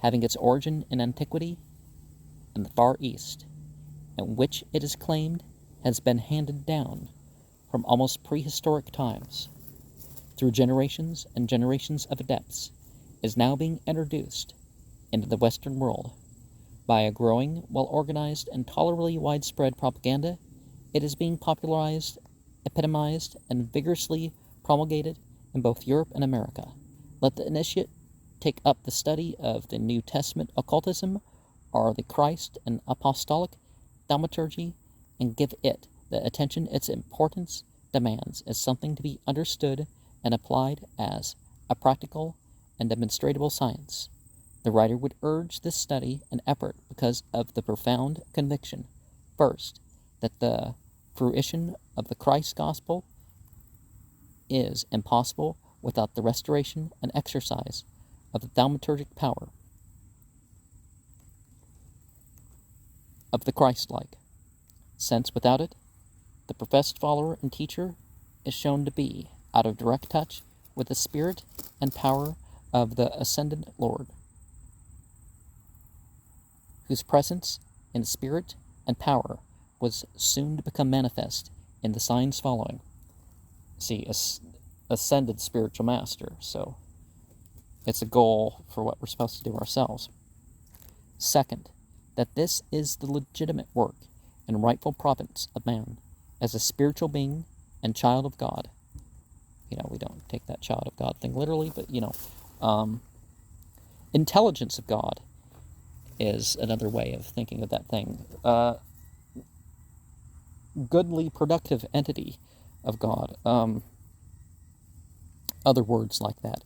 having its origin in antiquity and the Far East, and which it is claimed has been handed down from almost prehistoric times, through generations and generations of adepts, is now being introduced into the Western world. By a growing, well-organized, and tolerably widespread propaganda, it is being popularized, epitomized, and vigorously promulgated in both Europe and America. Let the initiate take up the study of the New Testament occultism or the Christ and apostolic thaumaturgy, and give it the attention its importance demands as something to be understood and applied as a practical and demonstrable science. The writer would urge this study and effort because of the profound conviction, first, that the fruition of the Christ gospel is impossible without the restoration and exercise of the thaumaturgic power of the Christ-like, since without it, the professed follower and teacher is shown to be out of direct touch with the spirit and power of the ascended Lord, whose presence in spirit and power was soon to become manifest in the signs following. See, ascended spiritual master, so it's a goal for what we're supposed to do ourselves. Second, that this is the legitimate work and rightful province of man as a spiritual being and child of God. We don't take that child of God thing literally, but, intelligence of God is another way of thinking of that thing. Goodly, productive entity of God. Other words like that.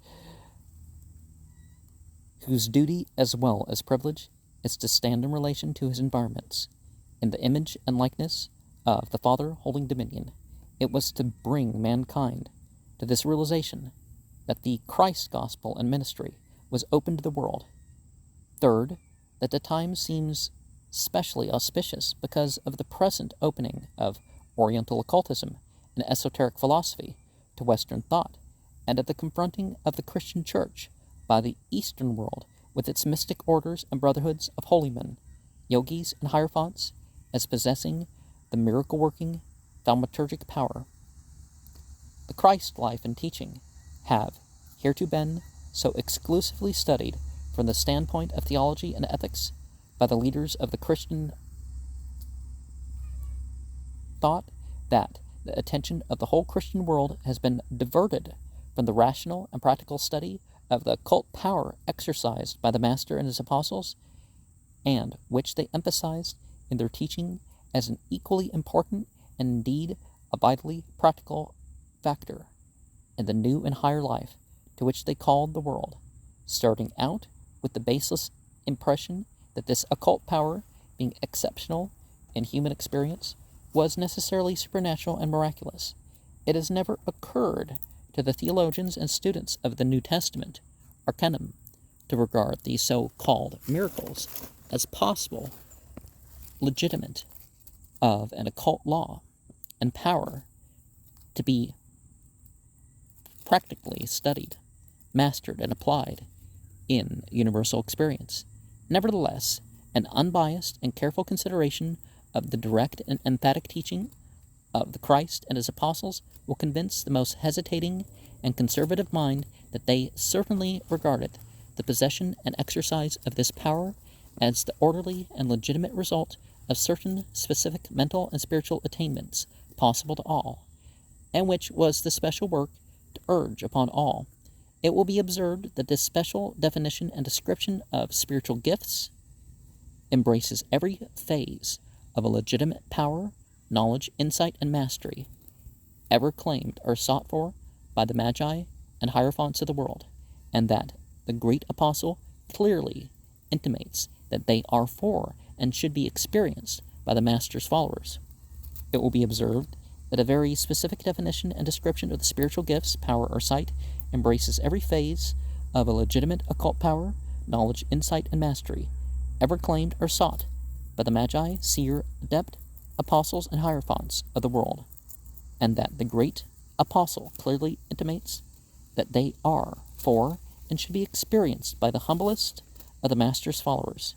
Whose duty as well as privilege is to stand in relation to his environments, in the image and likeness of the Father holding dominion. It was to bring mankind to this realization that the Christ gospel and ministry was open to the world. Third, that the time seems specially auspicious because of the present opening of Oriental occultism and esoteric philosophy to Western thought, and of the confronting of the Christian Church by the Eastern world with its mystic orders and brotherhoods of holy men, yogis, and hierophants, as possessing the miracle-working thaumaturgic power. The Christ life and teaching have hereto been so exclusively studied from the standpoint of theology and ethics by the leaders of the Christian thought that the attention of the whole Christian world has been diverted from the rational and practical study of the occult power exercised by the Master and his apostles, and which they emphasized in their teaching as an equally important and indeed a vitally practical factor in the new and higher life to which they called the world, starting out with the baseless impression that this occult power, being exceptional in human experience, was necessarily supernatural and miraculous. It has never occurred to the theologians and students of the New Testament, Arcanum, to regard these so-called miracles as possible, legitimate, of an occult law and power to be practically studied, mastered, and applied in universal experience. Nevertheless, an unbiased and careful consideration of the direct and emphatic teaching of the Christ and his apostles will convince the most hesitating and conservative mind that they certainly regarded the possession and exercise of this power as the orderly and legitimate result of certain specific mental and spiritual attainments possible to all, and which was the special work to urge upon all. It will be observed that this special definition and description of spiritual gifts embraces every phase of a legitimate power, knowledge, insight, and mastery ever claimed or sought for by the Magi and Hierophants of the world, and that the great apostle clearly intimates that they are for and should be experienced by the Master's followers. It will be observed that a very specific definition and description of the spiritual gifts, power, or sight embraces every phase of a legitimate occult power, knowledge, insight, and mastery, ever claimed or sought by the Magi, Seer, Adept, Apostles, and Hierophants of the world, and that the great Apostle clearly intimates that they are for and should be experienced by the humblest of the Master's followers.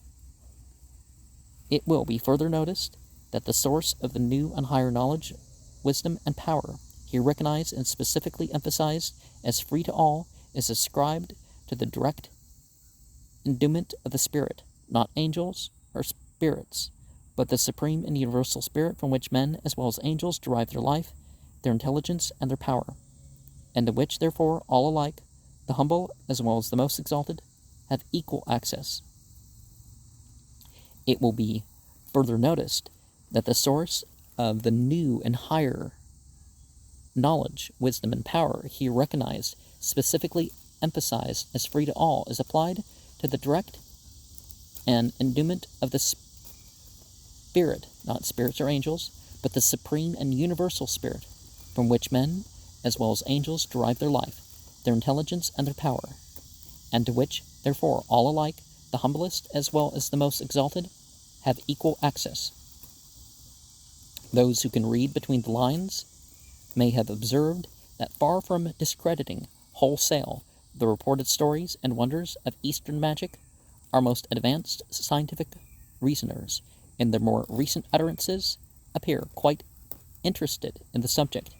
It will be further noticed that the source of the new and higher knowledge, wisdom, and power, here recognized and specifically emphasized as free to all, is ascribed to the direct endowment of the Spirit, not angels or spirits, but the supreme and universal Spirit from which men as well as angels derive their life, their intelligence, and their power, and to which, therefore, all alike, the humble as well as the most exalted, have equal access. It will be further noticed that the source of the new and higher knowledge, wisdom, and power here recognized, specifically emphasized as free to all, is applied to the direct and endowment of the Spirit, not spirits or angels, but the supreme and universal Spirit, from which men, as well as angels, derive their life, their intelligence, and their power, and to which, therefore, all alike, the humblest as well as the most exalted, have equal access. Those who can read between the lines may have observed that far from discrediting wholesale the reported stories and wonders of Eastern magic, our most advanced scientific reasoners, in their more recent utterances, appear quite interested in the subject,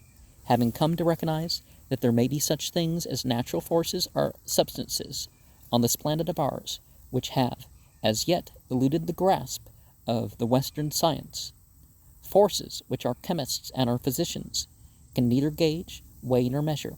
having come to recognize that there may be such things as natural forces or substances on this planet of ours which have, as yet, eluded the grasp of the Western science, forces which our chemists and our physicians can neither gauge, weigh, nor measure,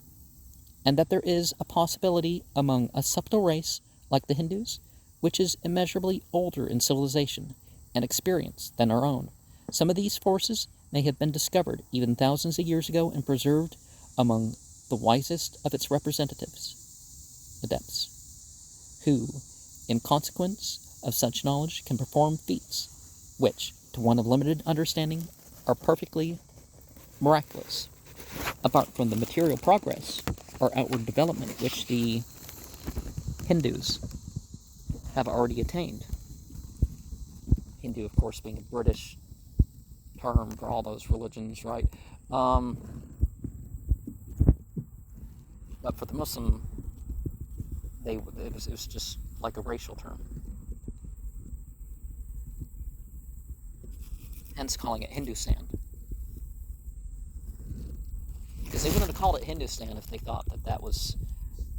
and that there is a possibility among a subtle race like the Hindus, which is immeasurably older in civilization and experience than our own. Some of these forces may have been discovered even thousands of years ago and preserved among the wisest of its representatives, adepts, who, in consequence of such knowledge, can perform feats which, to one of limited understanding, are perfectly miraculous, apart from the material progress or outward development which the Hindus have already attained. Hindu, of course, being a British term for all those religions, right? But for the Muslim, it was just like a racial term. Hence calling it Hindustan. Because they wouldn't have called it Hindustan if they thought that that was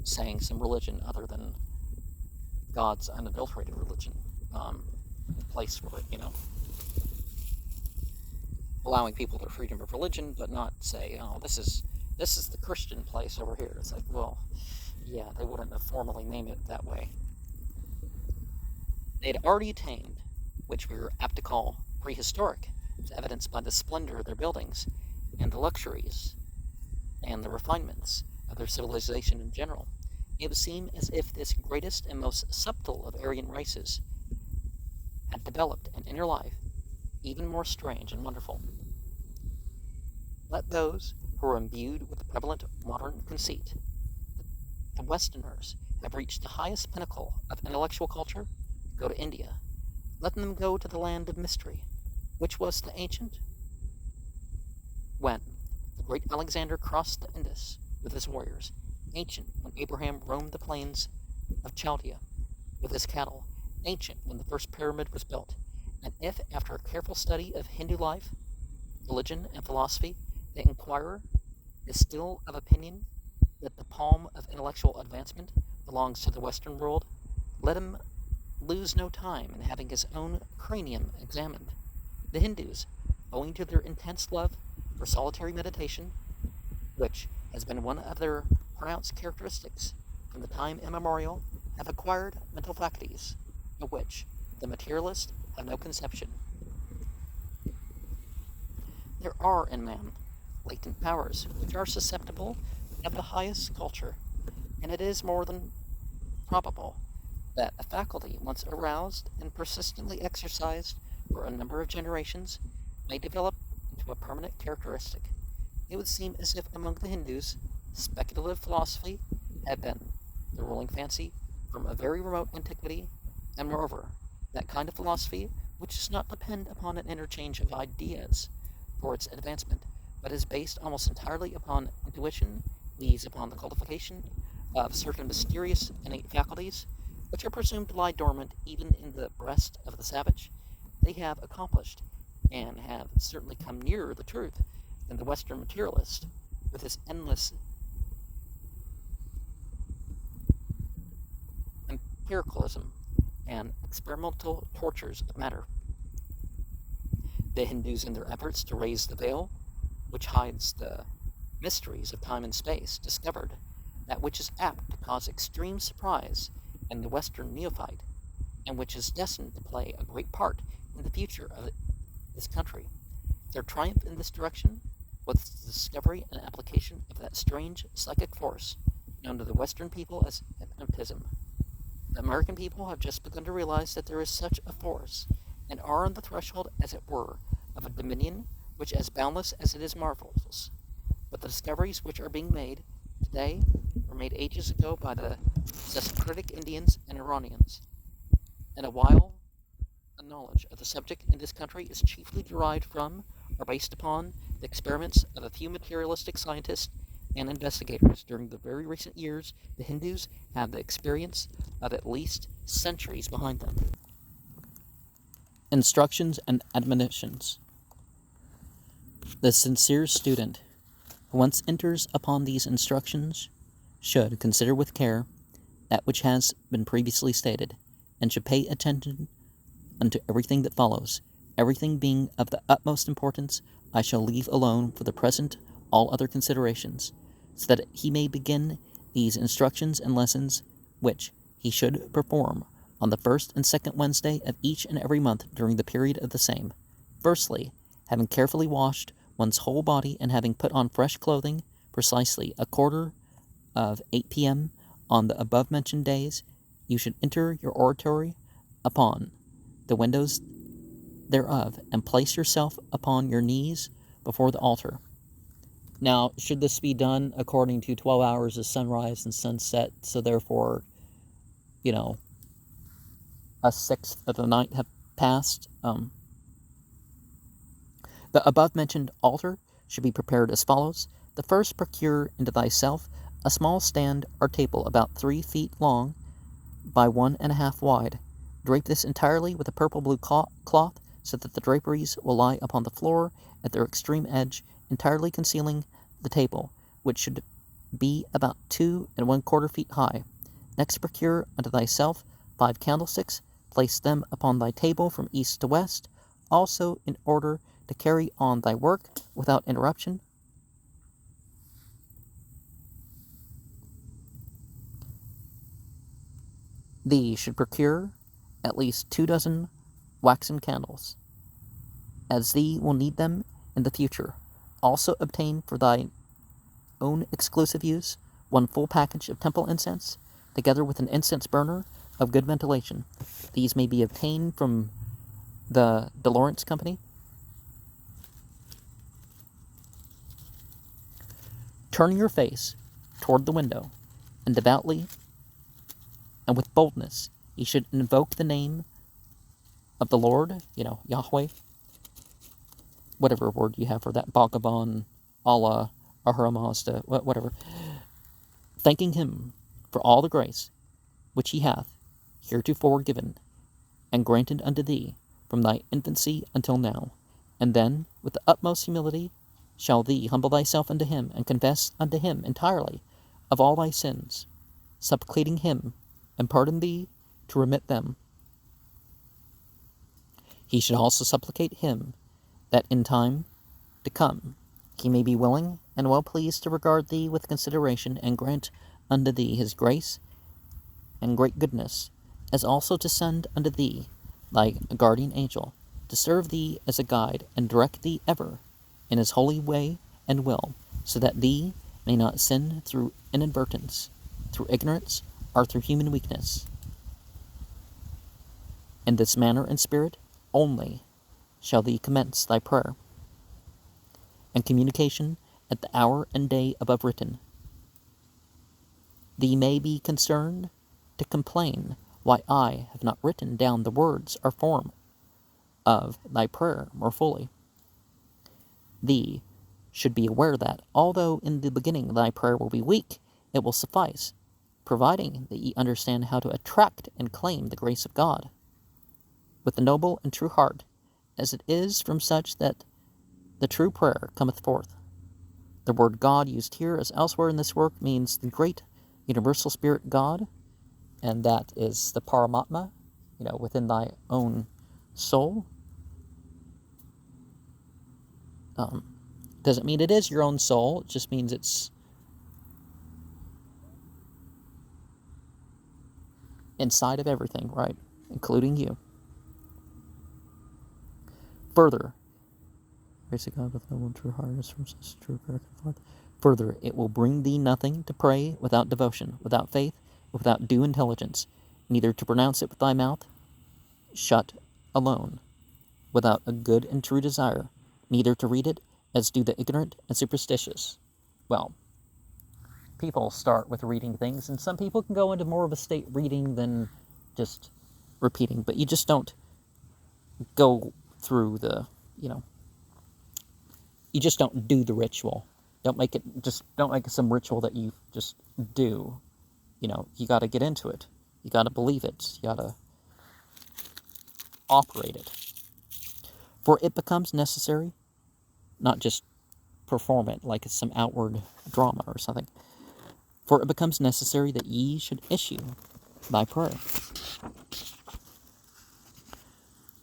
saying some religion other than God's unadulterated religion. Place for it, allowing people their freedom of religion, but not say, oh, this is the Christian place over here. It's like, well, yeah, they wouldn't have formally named it that way. They had already attained, which we were apt to call prehistoric, as evidenced by the splendor of their buildings and the luxuries and the refinements of their civilization in general. It would seem as if this greatest and most subtle of Aryan races had developed an inner life even more strange and wonderful. Let those who are imbued with the prevalent modern conceit, the Westerners have reached the highest pinnacle of intellectual culture, go to India. Let them go to the land of mystery, which was the ancient, when the great Alexander crossed the Indus with his warriors, ancient when Abraham roamed the plains of Chaldea with his cattle, ancient when the first pyramid was built, and if, after a careful study of Hindu life, religion, and philosophy, the inquirer is still of opinion that the palm of intellectual advancement belongs to the Western world, let him lose no time in having his own cranium examined. The Hindus, owing to their intense love for solitary meditation, which has been one of their pronounced characteristics from the time immemorial, have acquired mental faculties of which the materialists have no conception. There are in man latent powers which are susceptible of the highest culture, and it is more than probable that a faculty once aroused and persistently exercised for a number of generations may develop into a permanent characteristic. It would seem as if among the Hindus, speculative philosophy had been the ruling fancy from a very remote antiquity, and moreover, that kind of philosophy which does not depend upon an interchange of ideas for its advancement, but is based almost entirely upon intuition, leads upon the cultivation of certain mysterious innate faculties, which are presumed to lie dormant even in the breast of the savage. They have accomplished, and have certainly come nearer the truth than the Western materialist, with his endless empiricalism and experimental tortures of matter. The Hindus, in their efforts to raise the veil which hides the mysteries of time and space, discovered that which is apt to cause extreme surprise in the Western neophyte, and which is destined to play a great part in the future of this country. Their triumph in this direction was the discovery and application of that strange psychic force known to the Western people as hypnotism. The American people have just begun to realize that there is such a force, and are on the threshold, as it were, of a dominion which is as boundless as it is marvelous. But the discoveries which are being made today were made ages ago by the Sesquitic Indians and Iranians, and while a knowledge of the subject in this country is chiefly derived from or based upon the experiments of a few materialistic scientists and investigators, during the very recent years, the Hindus have the experience of at least centuries behind them. Instructions and admonitions. The sincere student who once enters upon these instructions should consider with care that which has been previously stated, and should pay attention unto everything that follows. Everything being of the utmost importance, I shall leave alone for the present all other considerations, so that he may begin these instructions and lessons, which he should perform on the first and second Wednesday of each and every month during the period of the same. Firstly, having carefully washed one's whole body and having put on fresh clothing, precisely a quarter of 8 p.m. on the above-mentioned days, you should enter your oratory upon the windows thereof, and place yourself upon your knees before the altar. Now, should this be done according to 12 hours of sunrise and sunset, so therefore, a sixth of the night have passed, the above-mentioned altar should be prepared as follows. The first, procure into thyself a small stand or table about 3 feet long by 1.5 wide. Drape this entirely with a purple-blue cloth, so that the draperies will lie upon the floor at their extreme edge, entirely concealing the table, which should be about 2 1/4 feet high. Next, procure unto thyself 5 candlesticks, place them upon thy table from east to west, also in order to carry on thy work without interruption. Thee should procure at least 2 dozen waxen candles, as thee will need them in the future. Also obtain for thy own exclusive use 1 full package of temple incense, together with an incense burner of good ventilation. These may be obtained from the Laurence company. Turn your face toward the window, and devoutly and with boldness ye should invoke the name of the Lord, Yahweh, whatever word you have for that, Bhagavan, Allah, Ahura Mazda, whatever, thanking him for all the grace which he hath heretofore given and granted unto thee from thy infancy until now. And then, with the utmost humility, shall thee humble thyself unto him, and confess unto him entirely of all thy sins, supplicating him and pardon thee to remit them. He should also supplicate him that in time to come he may be willing and well pleased to regard thee with consideration, and grant unto thee his grace and great goodness, as also to send unto thee thy guardian angel, to serve thee as a guide, and direct thee ever in his holy way and will, so that thee may not sin through inadvertence, through ignorance, or through human weakness. In this manner and spirit only shall thee commence thy prayer and communication at the hour and day above written. Thee may be concerned to complain why I have not written down the words or form of thy prayer more fully. Thee should be aware that, although in the beginning thy prayer will be weak, it will suffice, providing that ye understand how to attract and claim the grace of God with a noble and true heart, as it is from such that the true prayer cometh forth. The word God used here as elsewhere in this work means the great universal spirit God, and that is the Paramatma, within thy own soul. Doesn't mean it is your own soul, it just means it's inside of everything, right? Including you. Further, grace of God with noble and true heart is from such true prayer forth. Further, it will bring thee nothing to pray without devotion, without faith, without due intelligence, neither to pronounce it with thy mouth shut alone, without a good and true desire, neither to read it as do the ignorant and superstitious. Well, people start with reading things, and some people can go into more of a state reading than just repeating, but you just don't go through you just don't do the ritual. Don't make it some ritual that you just do. You got to get into it. You got to believe it. You got to operate it. For it becomes necessary, not just perform it like it's some outward drama or something. For it becomes necessary that ye should issue thy prayer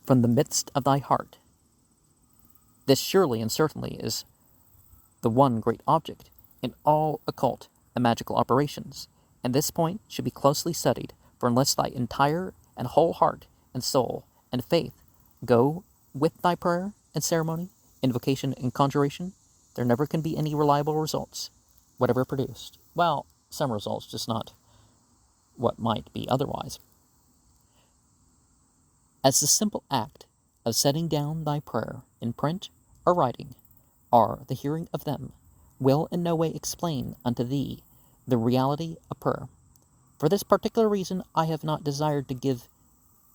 from the midst of thy heart. This surely and certainly is the one great object in all occult and magical operations, and this point should be closely studied, for unless thy entire and whole heart and soul and faith go with thy prayer and ceremony, invocation and conjuration, there never can be any reliable results, whatever produced. Well, some results, just not what might be otherwise. As the simple act of setting down thy prayer in print or writing, or the hearing of them, will in no way explain unto thee the reality of prayer. For this particular reason I have not desired to give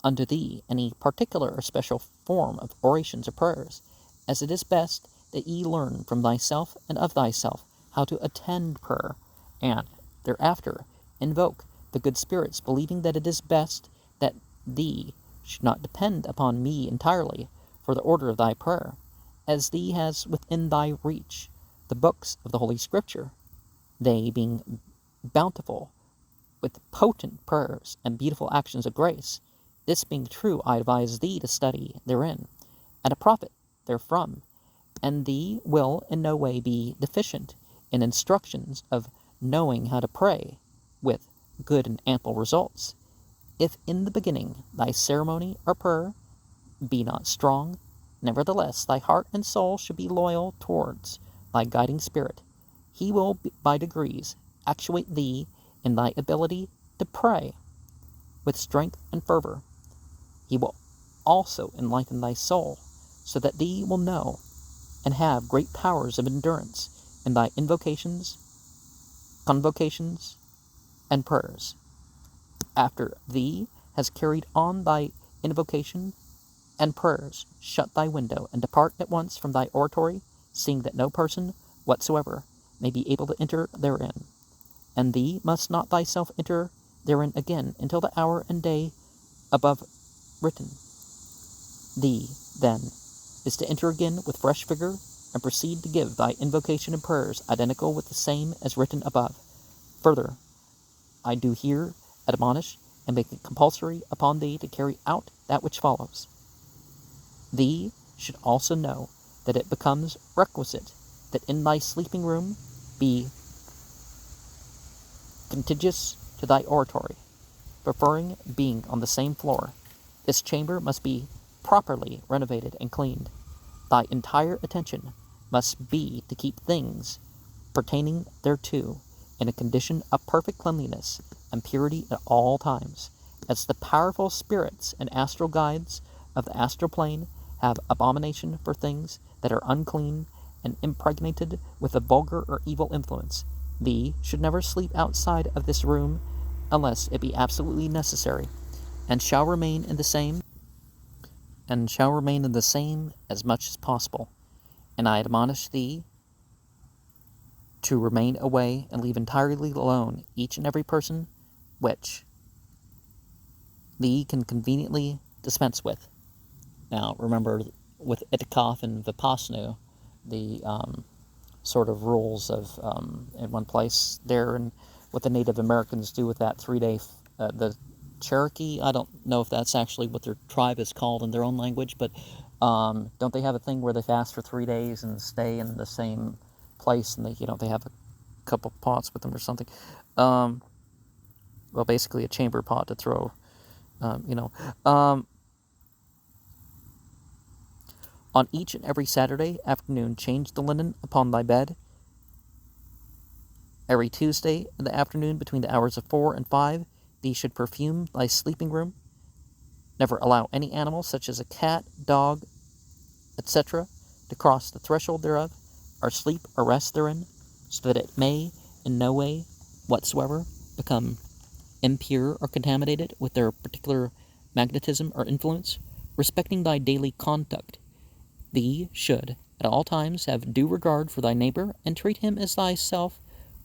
unto thee any particular or special form of orations or prayers, as it is best that ye learn from thyself and of thyself how to attend prayer, and thereafter invoke the good spirits, believing that it is best that thee should not depend upon me entirely for the order of thy prayer, as thee has within thy reach the books of the Holy Scripture, they being bountiful with potent prayers and beautiful actions of grace. This being true, I advise thee to study therein, and to profit therefrom, and thee will in no way be deficient in instructions of knowing how to pray with good and ample results. If in the beginning thy ceremony or prayer be not strong, nevertheless thy heart and soul should be loyal towards thy guiding spirit. He will by degrees actuate thee in thy ability to pray with strength and fervor. He will also enlighten thy soul, so that thee will know and have great powers of endurance in thy invocations, convocations, and prayers. After thee has carried on thy invocation and prayers, shut thy window, and depart at once from thy oratory, seeing that no person whatsoever may be able to enter therein. And thee must not thyself enter therein again until the hour and day above written. Thee, then, is to enter again with fresh vigor, and proceed to give thy invocation and prayers identical with the same as written above. Further, I do here admonish and make it compulsory upon thee to carry out that which follows. Thee should also know that it becomes requisite that in thy sleeping room be contiguous to thy oratory, preferring being on the same floor. This chamber must be properly renovated and cleaned. Thy entire attention must be to keep things pertaining thereto in a condition of perfect cleanliness and purity at all times, as the powerful spirits and astral guides of the astral plane have abomination for things that are unclean and impregnated with a vulgar or evil influence, thee should never sleep outside of this room unless it be absolutely necessary, and shall remain in the same as much as possible. And I admonish thee to remain away and leave entirely alone each and every person which thee can conveniently dispense with. Now, remember, with Itikoff and Vipassana, the sort of rules of in one place there, and what the Native Americans do with that 3-day, the Cherokee, I don't know if that's actually what their tribe is called in their own language, but don't they have a thing where they fast for 3 days and stay in the same place, and they have a couple pots with them or something? Well, basically a chamber pot to throw, On each and every Saturday afternoon, change the linen upon thy bed. Every Tuesday in the afternoon, between the hours of 4 and 5, thee should perfume thy sleeping room. Never allow any animal, such as a cat, dog, etc., to cross the threshold thereof, or sleep or rest therein, so that it may in no way whatsoever become impure or contaminated with their particular magnetism or influence. Respecting thy daily conduct, thee should at all times have due regard for thy neighbor, and treat him as thyself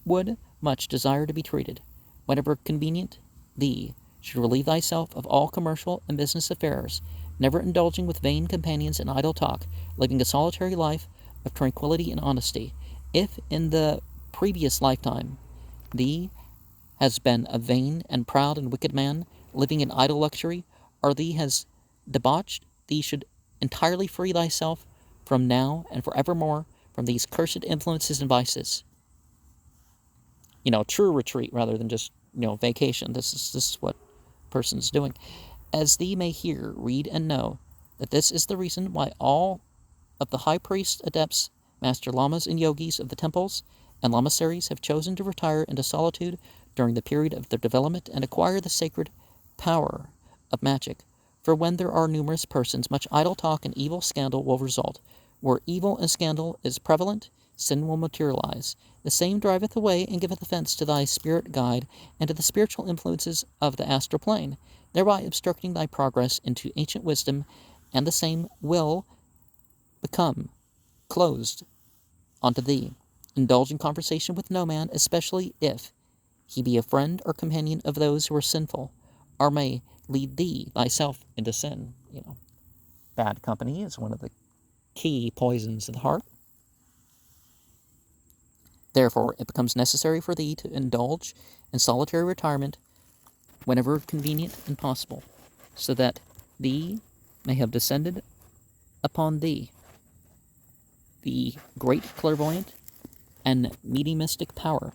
would much desire to be treated. Whenever convenient, thee should relieve thyself of all commercial and business affairs, never indulging with vain companions and idle talk, living a solitary life of tranquillity and honesty. If in the previous lifetime thee has been a vain and proud and wicked man, living in idle luxury, or thee has debauched, thee should entirely free thyself from now and forevermore from these cursed influences and vices. True retreat rather than just, vacation. This is what person's doing. As thee may hear, read, and know that this is the reason why all of the high priests, adepts, master lamas, and yogis of the temples and lamaseries have chosen to retire into solitude during the period of their development and acquire the sacred power of magic. For when there are numerous persons, much idle talk and evil scandal will result. Where evil and scandal is prevalent, sin will materialize. The same driveth away and giveth offense to thy spirit guide and to the spiritual influences of the astral plane, thereby obstructing thy progress into ancient wisdom, and the same will become closed unto thee. Indulge in conversation with no man, especially if he be a friend or companion of those who are sinful, or may lead thee thyself into sin. Bad company is one of the key poisons of the heart. Therefore, it becomes necessary for thee to indulge in solitary retirement whenever convenient and possible, so that thee may have descended upon thee the great clairvoyant and mediumistic power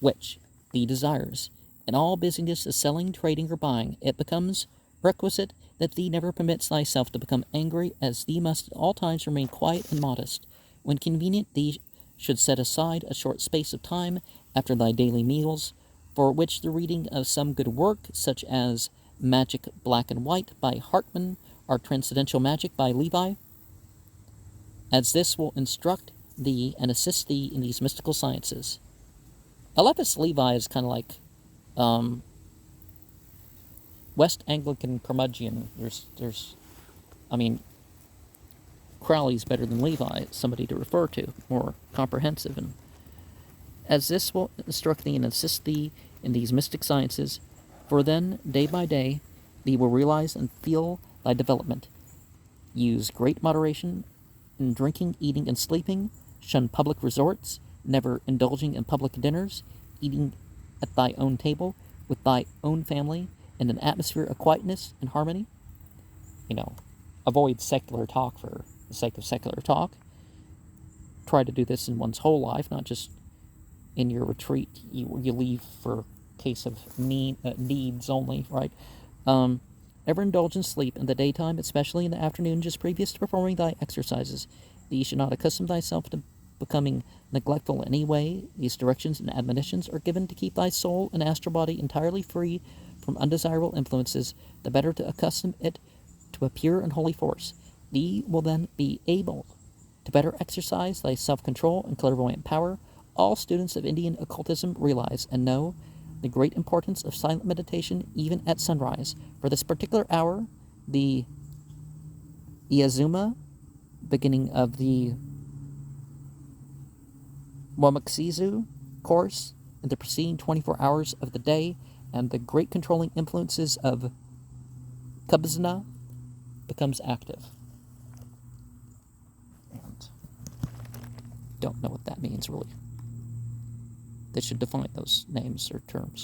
which thee desires. In all busyness of selling, trading, or buying, it becomes requisite that thee never permits thyself to become angry, as thee must at all times remain quiet and modest. When convenient, thee should set aside a short space of time after thy daily meals, for which the reading of some good work, such as Magic Black and White by Hartman, or Transcendental Magic by Levi, as this will instruct thee and assist thee in these mystical sciences. Eliphas Levi is kind of like West Anglican curmudgeon. Crowley's better than Levi, somebody to refer to, more comprehensive. And as this will instruct thee and assist thee in these mystic sciences, for then, day by day, thee will realize and feel thy development. Use great moderation in drinking, eating, and sleeping. Shun public resorts, never indulging in public dinners, eating at thy own table with thy own family in an atmosphere of quietness and harmony. Avoid secular talk for the sake of secular talk. Try to do this in one's whole life, not just in your retreat. You leave for case of needs only, right? Never indulge in sleep in the daytime, especially in the afternoon, just previous to performing thy exercises. Thee should not accustom thyself to becoming neglectful in any way. These directions and admonitions are given to keep thy soul and astral body entirely free from undesirable influences, the better to accustom it to a pure and holy force. Thee will then be able to better exercise thy self-control and clairvoyant power. All students of Indian occultism realize and know the great importance of silent meditation even at sunrise. For this particular hour, the Iazuma, beginning of the Womaxizu course, in the preceding 24 hours of the day, and the great controlling influences of Kubzna becomes active. And don't know what that means, really. They should define those names or terms.